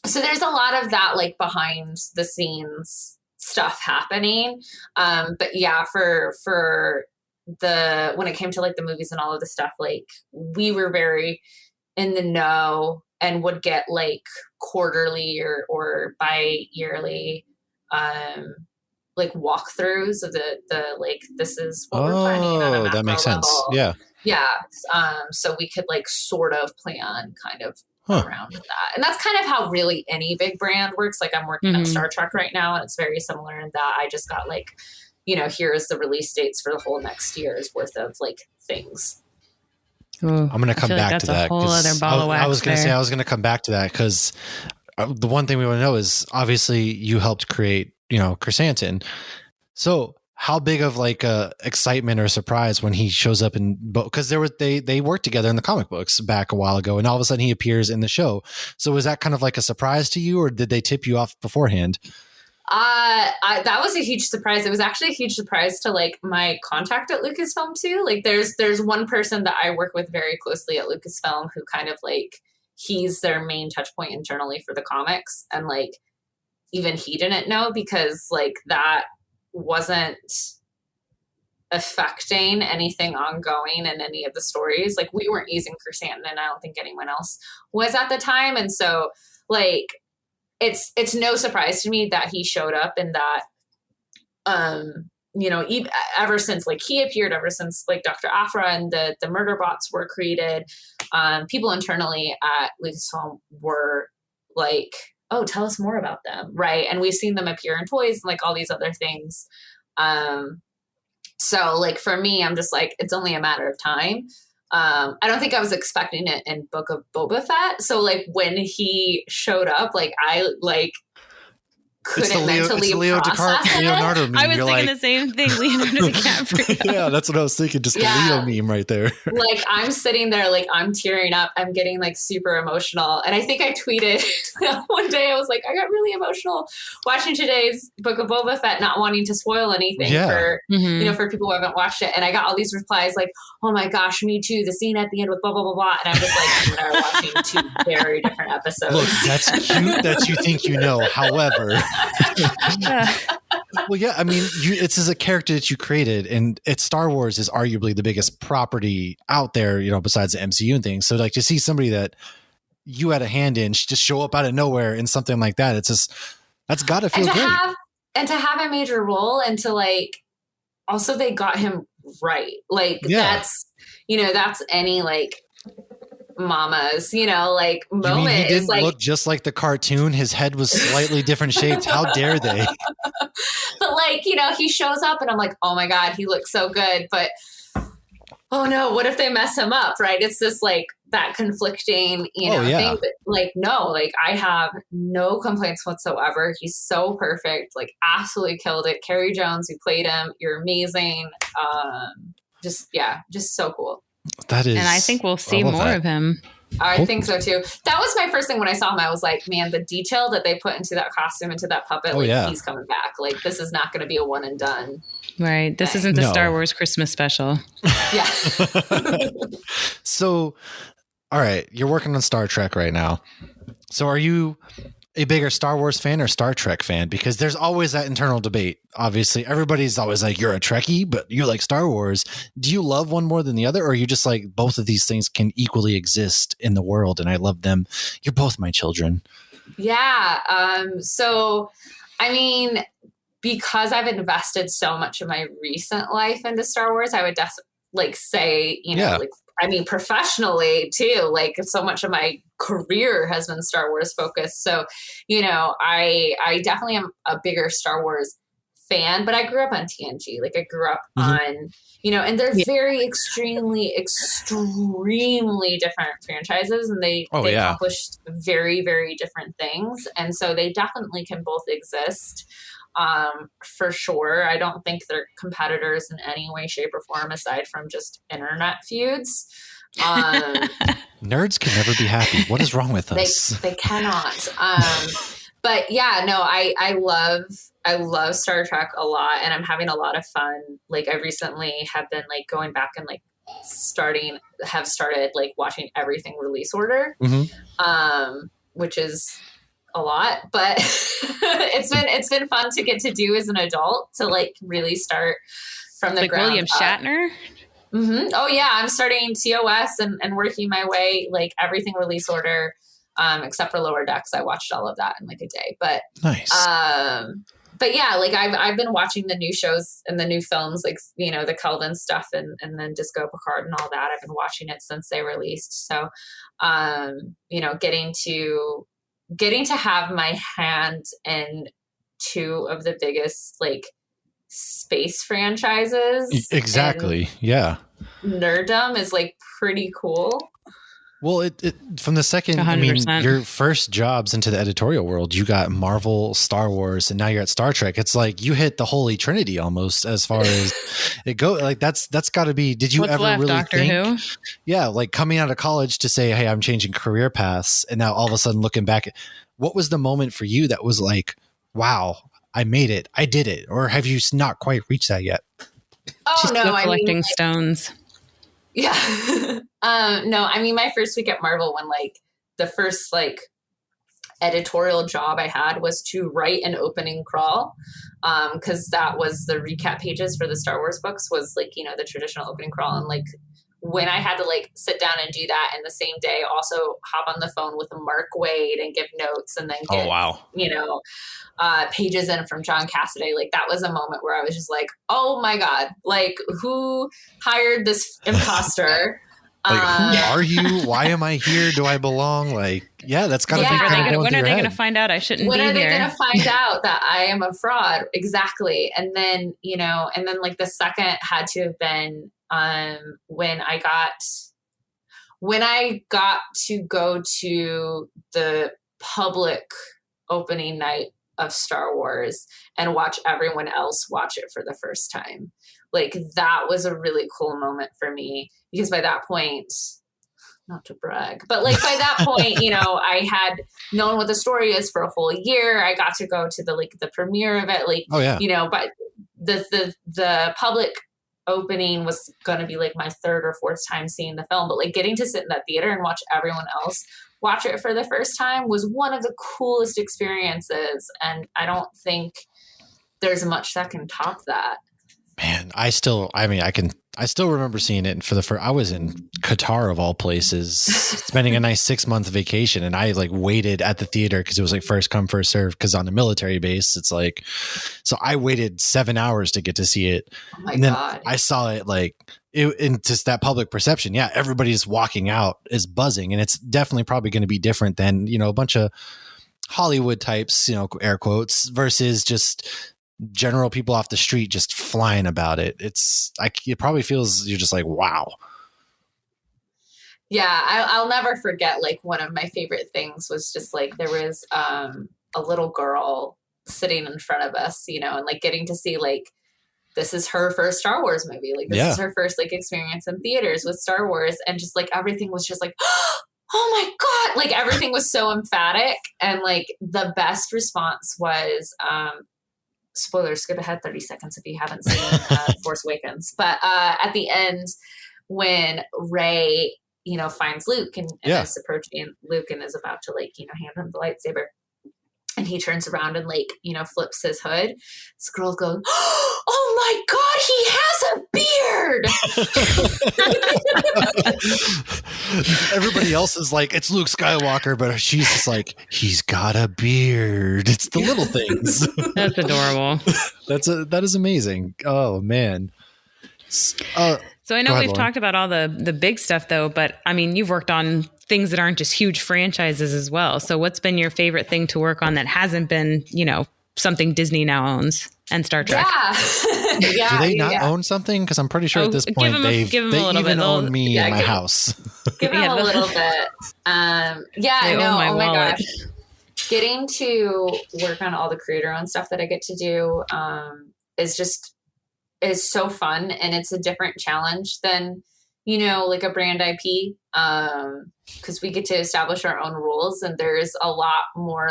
So there's a lot of that like behind the scenes stuff happening. But yeah, for when it came to like the movies and all of the stuff, like we were very in the know and would get like quarterly or bi-yearly like walkthroughs of the like, this is what we're planning on a macro that makes sense. level. Yeah. So we could like sort of plan kind of around that. And that's kind of how really any big brand works. Like I'm working on Star Trek right now, and it's very similar in that I just got like, you know, here's the release dates for the whole next year's worth of like things. Ooh, I'm going to come back to that. A whole other ball of wax I was going to say, I was going to come back to that because the one thing we want to know is obviously you helped create, you know, Chrysanthemum. So how big of like excitement or surprise when he shows up in because they worked together in the comic books back a while ago, and all of a sudden he appears in the show. So was that kind of like a surprise to you, or did they tip you off beforehand? That was a huge surprise. It was actually a huge surprise to like my contact at Lucasfilm too. Like there's one person that I work with very closely at Lucasfilm who kind of like, he's their main touch point internally for the comics. And like, even he didn't know because like that wasn't affecting anything ongoing in any of the stories. Like we weren't using Chrysanthemum, and I don't think anyone else was at the time. And so like, it's no surprise to me that he showed up and that, you know, ever since like he appeared, ever since like Dr. Aphra and the murder bots were created, people internally at Lucasfilm were like, oh, tell us more about them. Right. And we've seen them appear in toys and like all these other things. So like for me, I'm just like, it's only a matter of time. I don't think I was expecting it in Book of Boba Fett. So like when he showed up, like I like couldn't mentally process it. Leonardo meme. I was thinking the same thing, Leonardo DiCaprio. Yeah, that's what I was thinking. Just the Leo meme right there. Like I'm sitting there, like I'm tearing up. I'm getting like super emotional. And I think I tweeted one day, I was like, I got really emotional watching today's Book of Boba Fett, not wanting to spoil anything for, you know, for people who haven't watched it. And I got all these replies like, oh my gosh, me too. The scene at the end with blah, blah, blah, blah. And I'm just like, you and I are watching two very different episodes. Look, that's cute that you think you know. However, well, yeah, I mean, it's as a character that you created, and Star Wars is arguably the biggest property out there, you know, besides the MCU and things. So, like, to see somebody that you had a hand in just show up out of nowhere in something like that, it's just that's got to feel great. And to have a major role, and to like, also they got him right. Like that's, you know, that's any like mama's, you know, like moment. You mean he didn't look just like the cartoon? His head was slightly different shaped. How dare they? But like, you know, he shows up and I'm like, oh my God, he looks so good. But oh no, what if they mess him up? Right. It's just like that conflicting, you know, thing. But like, no, like I have no complaints whatsoever. He's so perfect. Like absolutely killed it. Carrie Jones, who played him, you're amazing. Just so cool. That is, and I think we'll see more of him. I think so too. That was my first thing when I saw him. I was like, man, the detail that they put into that costume, into that puppet, he's coming back. Like this is not going to be a one and done. Right. This isn't the Star Wars Christmas special. Yeah. So, all right, you're working on Star Trek right now. So are you a bigger Star Wars fan or Star Trek fan? Because there's always that internal debate. Obviously, everybody's always like, you're a Trekkie, but you like Star Wars. Do you love one more than the other? Or are you just like, both of these things can equally exist in the world and I love them? You're both my children. Yeah. So, I mean, because I've invested so much of my recent life into Star Wars, I would say, you know, like, I mean, professionally too, like so much of my career has been Star Wars focused. So, you know, I definitely am a bigger Star Wars fan, but I grew up on TNG. Like I grew up on, you know, and they're very extremely different franchises, and they accomplished very, very different things. And so they definitely can both exist. For sure. I don't think they're competitors in any way, shape, or form aside from just internet feuds. Nerds can never be happy. What is wrong with us? They cannot. But yeah, no, I love Star Trek a lot, and I'm having a lot of fun. Like I recently have been like going back and like started like watching everything release order, which is a lot, but it's been fun to get to do as an adult, to like really start from the like ground William Shatner. Mm-hmm. Oh yeah, I'm starting TOS and working my way like everything release order, except for Lower Decks. I watched all of that in like a day. But nice. But yeah, like I've been watching the new shows and the new films, like the Kelvin stuff and then Disco Picard and all that. I've been watching it since they released. So, getting to have my hand in two of the biggest like space franchises. Exactly. Yeah. Nerddom is like pretty cool. Well, it from the second, 100%. I mean, your first jobs into the editorial world, you got Marvel, Star Wars, and now you're at Star Trek. It's like you hit the holy trinity almost as far as it goes. Like that's got to be. Did you What's ever left, really Doctor think? Who? Yeah, like coming out of college to say, "Hey, I'm changing career paths," and now all of a sudden looking back, what was the moment for you that was like, "Wow, I made it, I did it," or have you not quite reached that yet? Oh She's no, still collecting stones. Yeah. No, I mean, my first week at Marvel, when like the first like editorial job I had was to write an opening crawl. Cause that was the recap pages for the Star Wars books was like, the traditional opening crawl. And like when I had to like sit down and do that in the same day, also hop on the phone with Mark Wade and give notes and then get, pages in from John Cassaday. Like that was a moment where I was just like, oh my God, like who hired this imposter? Like, who are you? Why am I here? Do I belong? Like, yeah, that's got to be kind of going when through are they your going head. to find out I shouldn't when be are they here? going to find out that I am a fraud? Exactly. And then, like the second had to have been when I got to go to the public opening night of Star Wars and watch everyone else watch it for the first time. Like that was a really cool moment for me because by that point, not to brag, but like by that point, I had known what the story is for a whole year. I got to go to the premiere of it. Like, but the public opening was going to be like my third or fourth time seeing the film, but like getting to sit in that theater and watch everyone else watch it for the first time was one of the coolest experiences. And I don't think there's much that can top that. Man, I still remember seeing it for the first. I was in Qatar of all places, spending a nice 6-month vacation, and I like waited at the theater because it was like first come first serve. Because on a military base, it's like, so I waited 7 hours to get to see it, and then God. I saw it like in just that public perception. Yeah, everybody's walking out is buzzing, and it's definitely probably going to be different than a bunch of Hollywood types, air quotes, versus just general people off the street just flying about it. It probably feels you're just like, wow. Yeah, I'll never forget. Like one of my favorite things was just like there was a little girl sitting in front of us, and like getting to see like this is her first Star Wars movie. Like this is her first like experience in theaters with Star Wars, and just like everything was just like, oh my God! Like everything was so emphatic, and like the best response was. Spoilers, skip ahead 30 seconds if you haven't seen Force Awakens. But at the end, when Rey, finds Luke and is approaching Luke and is about to hand him the lightsaber, and he turns around and flips his hood. This girl goes, "Oh my God, he has a beard!" Everybody else is like, "It's Luke Skywalker," but she's just like, "He's got a beard." It's the little things. That's adorable. That is amazing. Oh man. So I know we've talked about all the big stuff though, but I mean, you've worked on things that aren't just huge franchises as well. So what's been your favorite thing to work on that hasn't been, something Disney now owns and Star Trek? Yeah. Do they not own something? Because I'm pretty sure at this point they even own me in my house. Give them a little bit. Oh my gosh. Getting to work on all the creator-owned stuff that I get to do is so fun, and it's a different challenge than like a brand IP, because we get to establish our own rules, and there's a lot more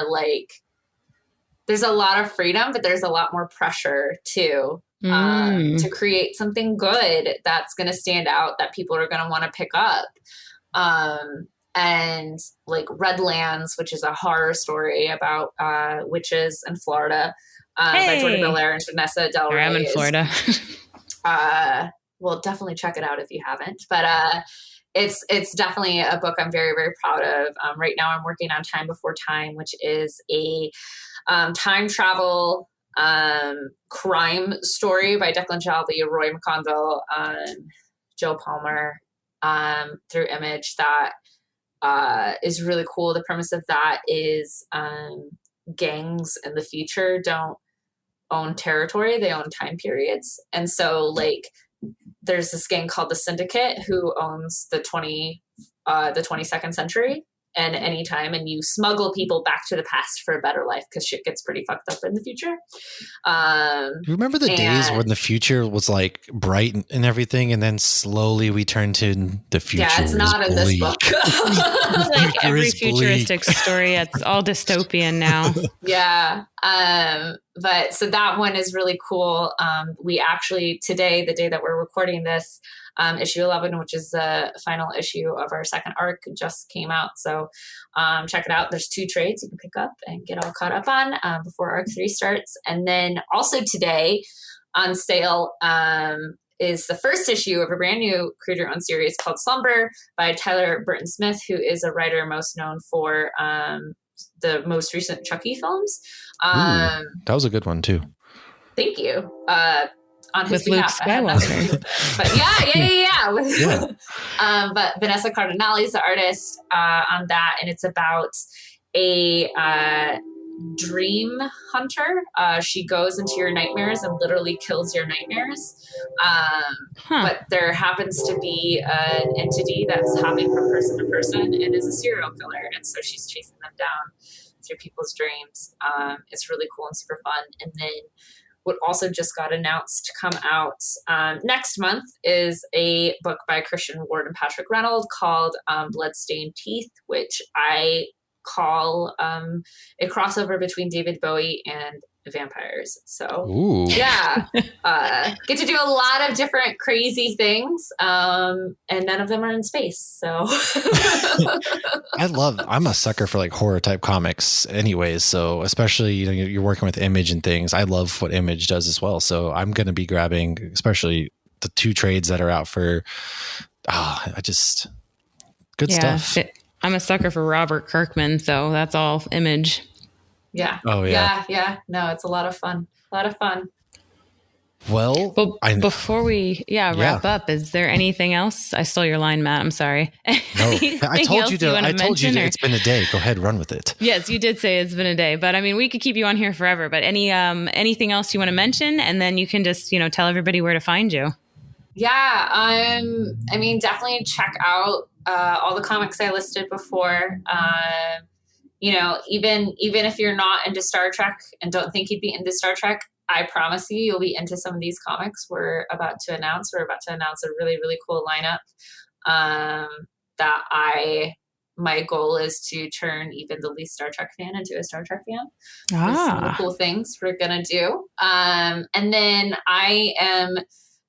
there's a lot of freedom, but there's a lot more pressure too, to create something good that's going to stand out, that people are going to want to pick up. And like Redlands, which is a horror story about witches in Florida, by Jordan Belair and Vanessa Del Rey. I'm in Florida. well, definitely check it out if you haven't. But it's definitely a book I'm very, very proud of. Right now I'm working on Time Before Time, which is a time travel crime story by Declan Shalvey, Roy McConville, Joe Palmer, through Image, that is really cool. The premise of that is gangs in the future don't own territory, they own time periods. And so like there's this gang called the Syndicate who owns the 22nd century and any time, and you smuggle people back to the past for a better life because shit gets pretty fucked up in the future. Do you remember the days when the future was like bright and everything, and then slowly we turned to the future? Yeah, it's not in this book. It's like every futuristic story, it's all dystopian now. Yeah. But so that one is really cool. We actually today, the day that we're recording this, issue 11, which is the final issue of our second arc, just came out. So check it out. There's 2 trades you can pick up and get all caught up on before arc 3 starts. And then also today on sale is the first issue of a brand new creator-owned series called Slumber by Tyler Burton Smith, who is a writer most known for the most recent Chucky films. That was a good one too. Thank you. On his with behalf, Luke Skywalker. But yeah. But Vanessa Cardinale is the artist on that, and it's about a dream hunter. She goes into your nightmares and literally kills your nightmares. But there happens to be an entity that's hopping from person to person and is a serial killer, and so she's chasing them down through people's dreams. It's really cool and super fun. And then what also just got announced to come out next month is a book by Christian Ward and Patrick Reynolds called Bloodstained Teeth, which I call a crossover between David Bowie and vampires. So yeah, get to do a lot of different crazy things, and none of them are in space. So I'm a sucker for like horror type comics anyways. So especially, you're working with Image and things. I love what Image does as well. So I'm going to be grabbing, especially the 2 trades that are out for, good stuff. I'm a sucker for Robert Kirkman. So that's all Image. Yeah. Oh yeah. Yeah. No, it's a lot of fun. Well, before we wrap up, is there anything else? I stole your line, Matt. I'm sorry. No, I told you it's been a day. Go ahead, run with it. Yes, you did say it's been a day, but I mean, we could keep you on here forever. But anything else you want to mention, and then you can just tell everybody where to find you. Yeah. I mean, definitely check out all the comics I listed before. Even if you're not into Star Trek and don't think you'd be into Star Trek, I promise you'll be into some of these comics we're about to announce. We're about to announce a really, really cool lineup that my goal is to turn even the least Star Trek fan into a Star Trek fan. With some of the cool things we're going to do. And then I am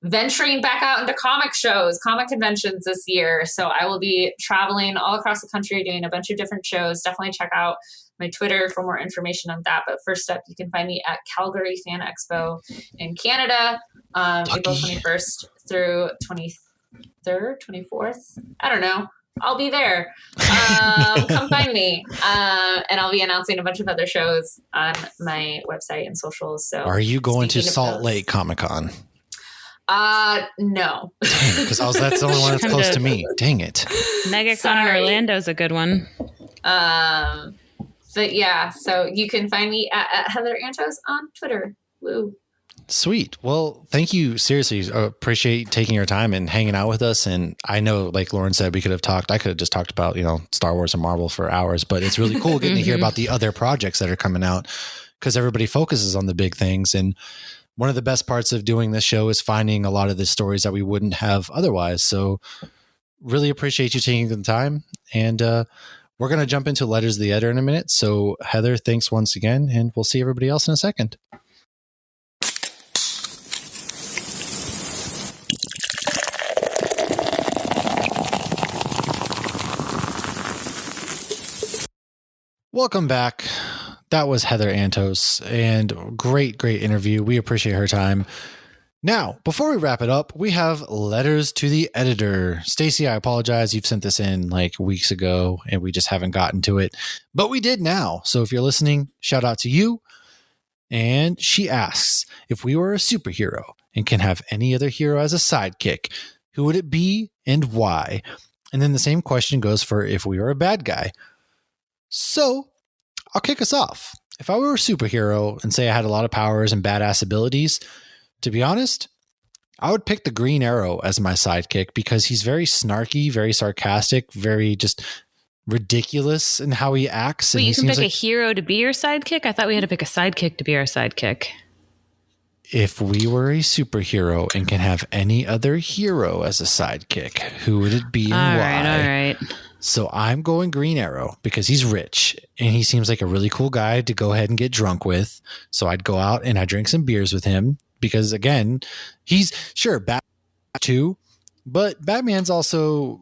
venturing back out into comic conventions this year. So I will be traveling all across the country doing a bunch of different shows. Definitely check out my Twitter for more information on that. But first up, you can find me at Calgary Fan Expo in Canada, April 21st through 23rd, 24th. I don't know. I'll be there. Come find me. And I'll be announcing a bunch of other shows on my website and socials. So are you going to Salt Lake Comic Con? No. Because that's the only one that's close to me. Dang it. MegaCon in Orlando is a good one. But yeah, so you can find me at Heather Antos on Twitter. Woo. Sweet. Well, thank you. Seriously, appreciate taking your time and hanging out with us. And I know, like Lauren said, I could have just talked about, Star Wars and Marvel for hours, but it's really cool getting to hear about the other projects that are coming out, because everybody focuses on the big things. And one of the best parts of doing this show is finding a lot of the stories that we wouldn't have otherwise. So really appreciate you taking the time. And we're going to jump into Letters of the Editor in a minute. So Heather, thanks once again, and we'll see everybody else in a second. Welcome back. That was Heather Antos, and great interview. We appreciate her time. Now, before we wrap it up, we have letters to the editor. Stacy, I apologize. You've sent this in like weeks ago and we just haven't gotten to it, but we did now. So if you're listening, shout out to you. And she asks, if we were a superhero and can have any other hero as a sidekick, who would it be and why? And then the same question goes for if we were a bad guy. So I'll kick us off. If I were a superhero and say I had a lot of powers and badass abilities, to be honest, I would pick the Green Arrow as my sidekick because he's very snarky, very sarcastic, very just ridiculous in how he acts. Wait, and you can pick a hero to be your sidekick? I thought we had to pick a sidekick to be our sidekick. If we were a superhero and can have any other hero as a sidekick, who would it be and why? All right. So I'm going Green Arrow because he's rich and he seems like a really cool guy to go ahead and get drunk with. So I'd go out and I'd drink some beers with him because, again, he's sure Batman too, but Batman's also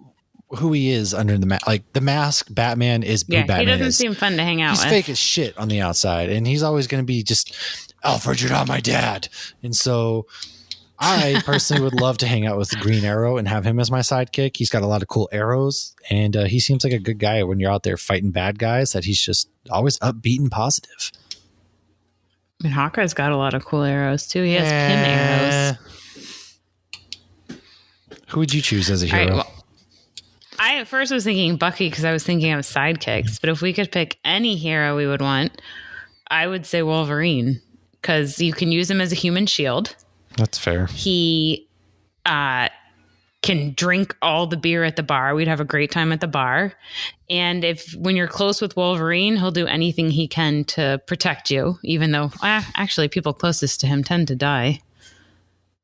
who he is under the mask. Like the mask, Batman is who Batman is. He doesn't seem fun to hang out with. He's fake as shit on the outside and he's always going to be just, Alfred, you're not my dad. And so I personally would love to hang out with the Green Arrow and have him as my sidekick. He's got a lot of cool arrows and he seems like a good guy when you're out there fighting bad guys, that he's just always upbeat and positive. I mean, Hawkeye's got a lot of cool arrows too. He has pin arrows. Who would you choose as a hero? Right, well, I at first was thinking Bucky because I was thinking of sidekicks, but if we could pick any hero we would want, I would say Wolverine because you can use him as a human shield. That's fair. He can drink all the beer at the bar. We'd have a great time at the bar. And when you're close with Wolverine, he'll do anything he can to protect you, even though actually people closest to him tend to die.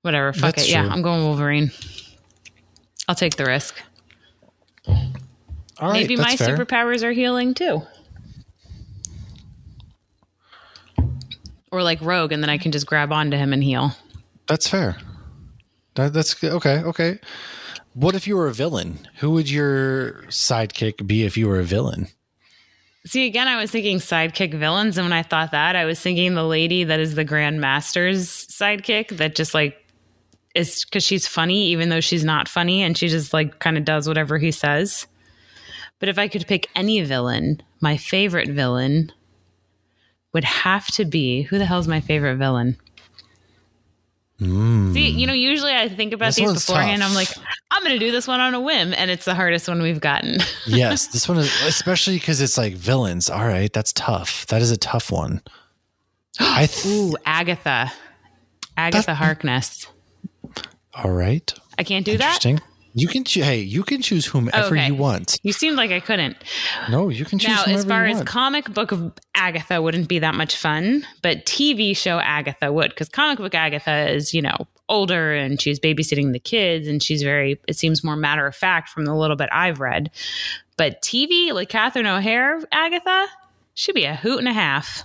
Whatever. Fuck That's it. true. Yeah, I'm going Wolverine. I'll take the risk. All right, maybe my fair. superpowers are healing too. Or like Rogue, and then I can just grab onto him and heal. That's fair. That's okay. Okay. What if you were a villain? Who would your sidekick be if you were a villain? See, again, I was thinking sidekick villains. And when I thought that, I was thinking the lady that is the Grand Master's sidekick that just like is because she's funny, even though she's not funny. And she just like kind of does whatever he says. But if I could pick any villain, my favorite villain would have to be, who the hell's my favorite villain? See, usually I think about these beforehand. Tough. I'm like, I'm going to do this one on a whim. And it's the hardest one we've gotten. Yes, this one is, especially because it's like villains. All right, that's tough. That is a tough one. Ooh, Agatha. Agatha Harkness. All right. I can't do Interesting. that? You can you can choose whomever you want. You seemed like I couldn't. No, you can choose now, whomever as far you as want. comic book of Agatha wouldn't be that much fun, but TV show Agatha would, because comic book Agatha is, older and she's babysitting the kids and she's it seems more matter of fact from the little bit I've read. But TV, like Catherine O'Hara Agatha, should be a hoot and a half.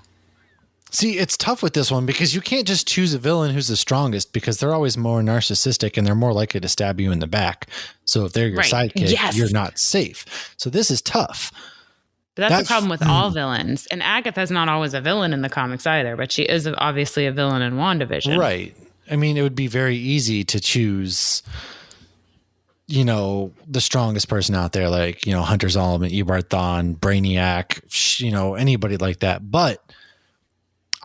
See, it's tough with this one because you can't just choose a villain who's the strongest because they're always more narcissistic and they're more likely to stab you in the back. So if they're your sidekick, you're not safe. So this is tough. But that's the problem with all villains. And Agatha's not always a villain in the comics either, but she is obviously a villain in WandaVision. Right. I mean, it would be very easy to choose, the strongest person out there, like, Hunter Zolomon, Eobard Thawne, Brainiac, anybody like that. But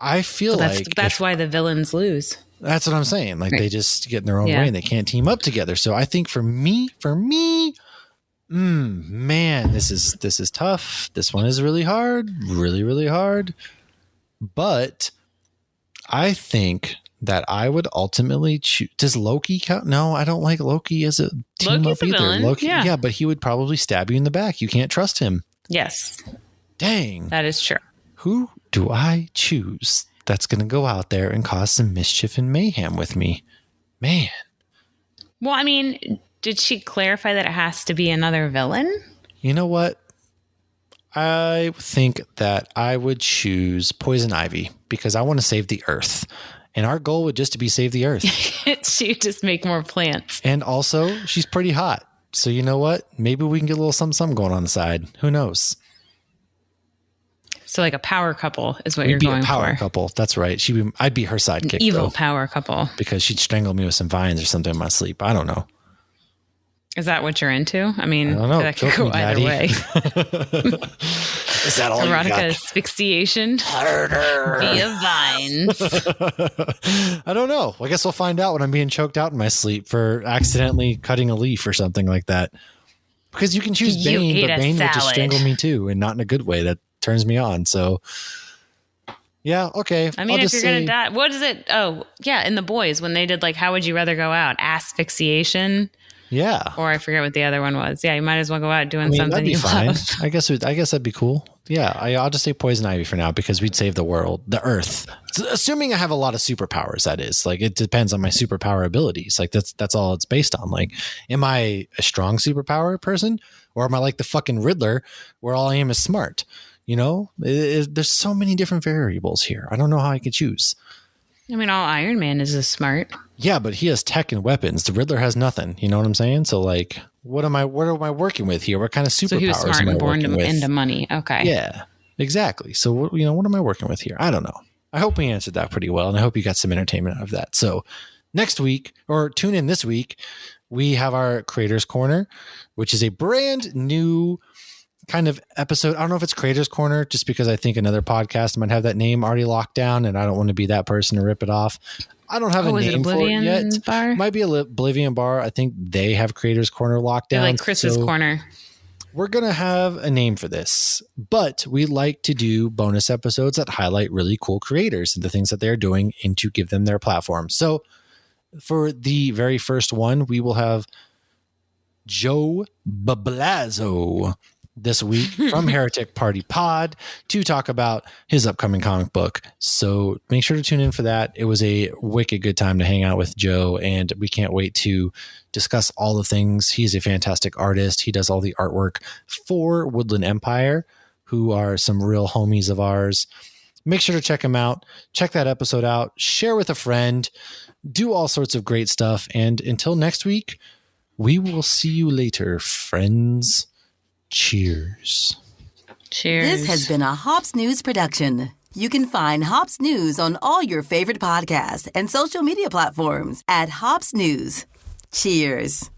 I feel that's why the villains lose. That's what I'm saying. Like they just get in their own way and they can't team up together. So I think for me, man, this is tough. This one is really hard, really, really hard. But I think that I would ultimately choose. Does Loki count? No, I don't like Loki as a team Loki's up either. Villain. Loki, yeah, but he would probably stab you in the back. You can't trust him. Yes. Dang. That is true. Who do I choose that's going to go out there and cause some mischief and mayhem with me? Man. Well, I mean, did she clarify that it has to be another villain? You know what? I think that I would choose Poison Ivy because I want to save the Earth. And our goal would just to be save the Earth. She just make more plants. And also, she's pretty hot. So you know what? Maybe we can get a little something going on the side. Who knows? So like a power couple is what We'd you're be going a power for. couple. That's right. I'd be her sidekick. Evil though, power couple. because she'd strangle me with some vines or something in my sleep. I don't know. Is that what you're into? I mean, I don't know. that could go either way. Is that all Erotica you got? asphyxiation Harder. via vines. I don't know. I guess we'll find out when I'm being choked out in my sleep for accidentally cutting a leaf or something like that. Because you can choose Bane, but Bane would just strangle me too, and not in a good way. That turns me on. So, yeah, okay. I mean, if you're going to die, what is it? Oh, yeah, in The Boys, when they did like, how would you rather go out? Asphyxiation? Yeah. Or I forget what the other one was. Yeah, you might as well go out doing something that'd be you fine. love. I guess that'd be cool. Yeah, I'll just say poison ivy for now because we'd save the world, the earth. Assuming I have a lot of superpowers, that is. Like, it depends on my superpower abilities. Like, that's all it's based on. Like, am I a strong superpower person? Or am I like the fucking Riddler where all I am is smart? You know, there's so many different variables here. I don't know how I could choose. I mean, all Iron Man is smart. Yeah, but he has tech and weapons. The Riddler has nothing. You know what I'm saying? So, like, what am I working with here? What kind of superpowers So he was smart and born into money. Okay. Yeah, exactly. So, what am I working with here? I don't know. I hope we answered that pretty well, and I hope you got some entertainment out of that. So, next week, or tune in this week, we have our Creators Corner, which is a brand new kind of episode. I don't know if it's Creators Corner, just because I think another podcast might have that name already locked down, and I don't want to be that person to rip it off. I don't have a name for it yet. Bar? Might be a Oblivion Bar. I think they have Creators Corner locked down. They're like Chris's Corner. We're going to have a name for this, but we like to do bonus episodes that highlight really cool creators and the things that they're doing and to give them their platform. So for the very first one, we will have Joe Bablazzo this week from Heretic Party Pod to talk about his upcoming comic book. So make sure to tune in for that. It was a wicked good time to hang out with Joe, and we can't wait to discuss all the things. He's a fantastic artist. He does all the artwork for Woodland Empire, who are some real homies of ours. Make sure to check him out. Check that episode out. Share with a friend. Do all sorts of great stuff. And until next week, we will see you later, friends. Cheers. Cheers. This has been a Hops News production. You can find Hops News on all your favorite podcasts and social media platforms at Hops News. Cheers.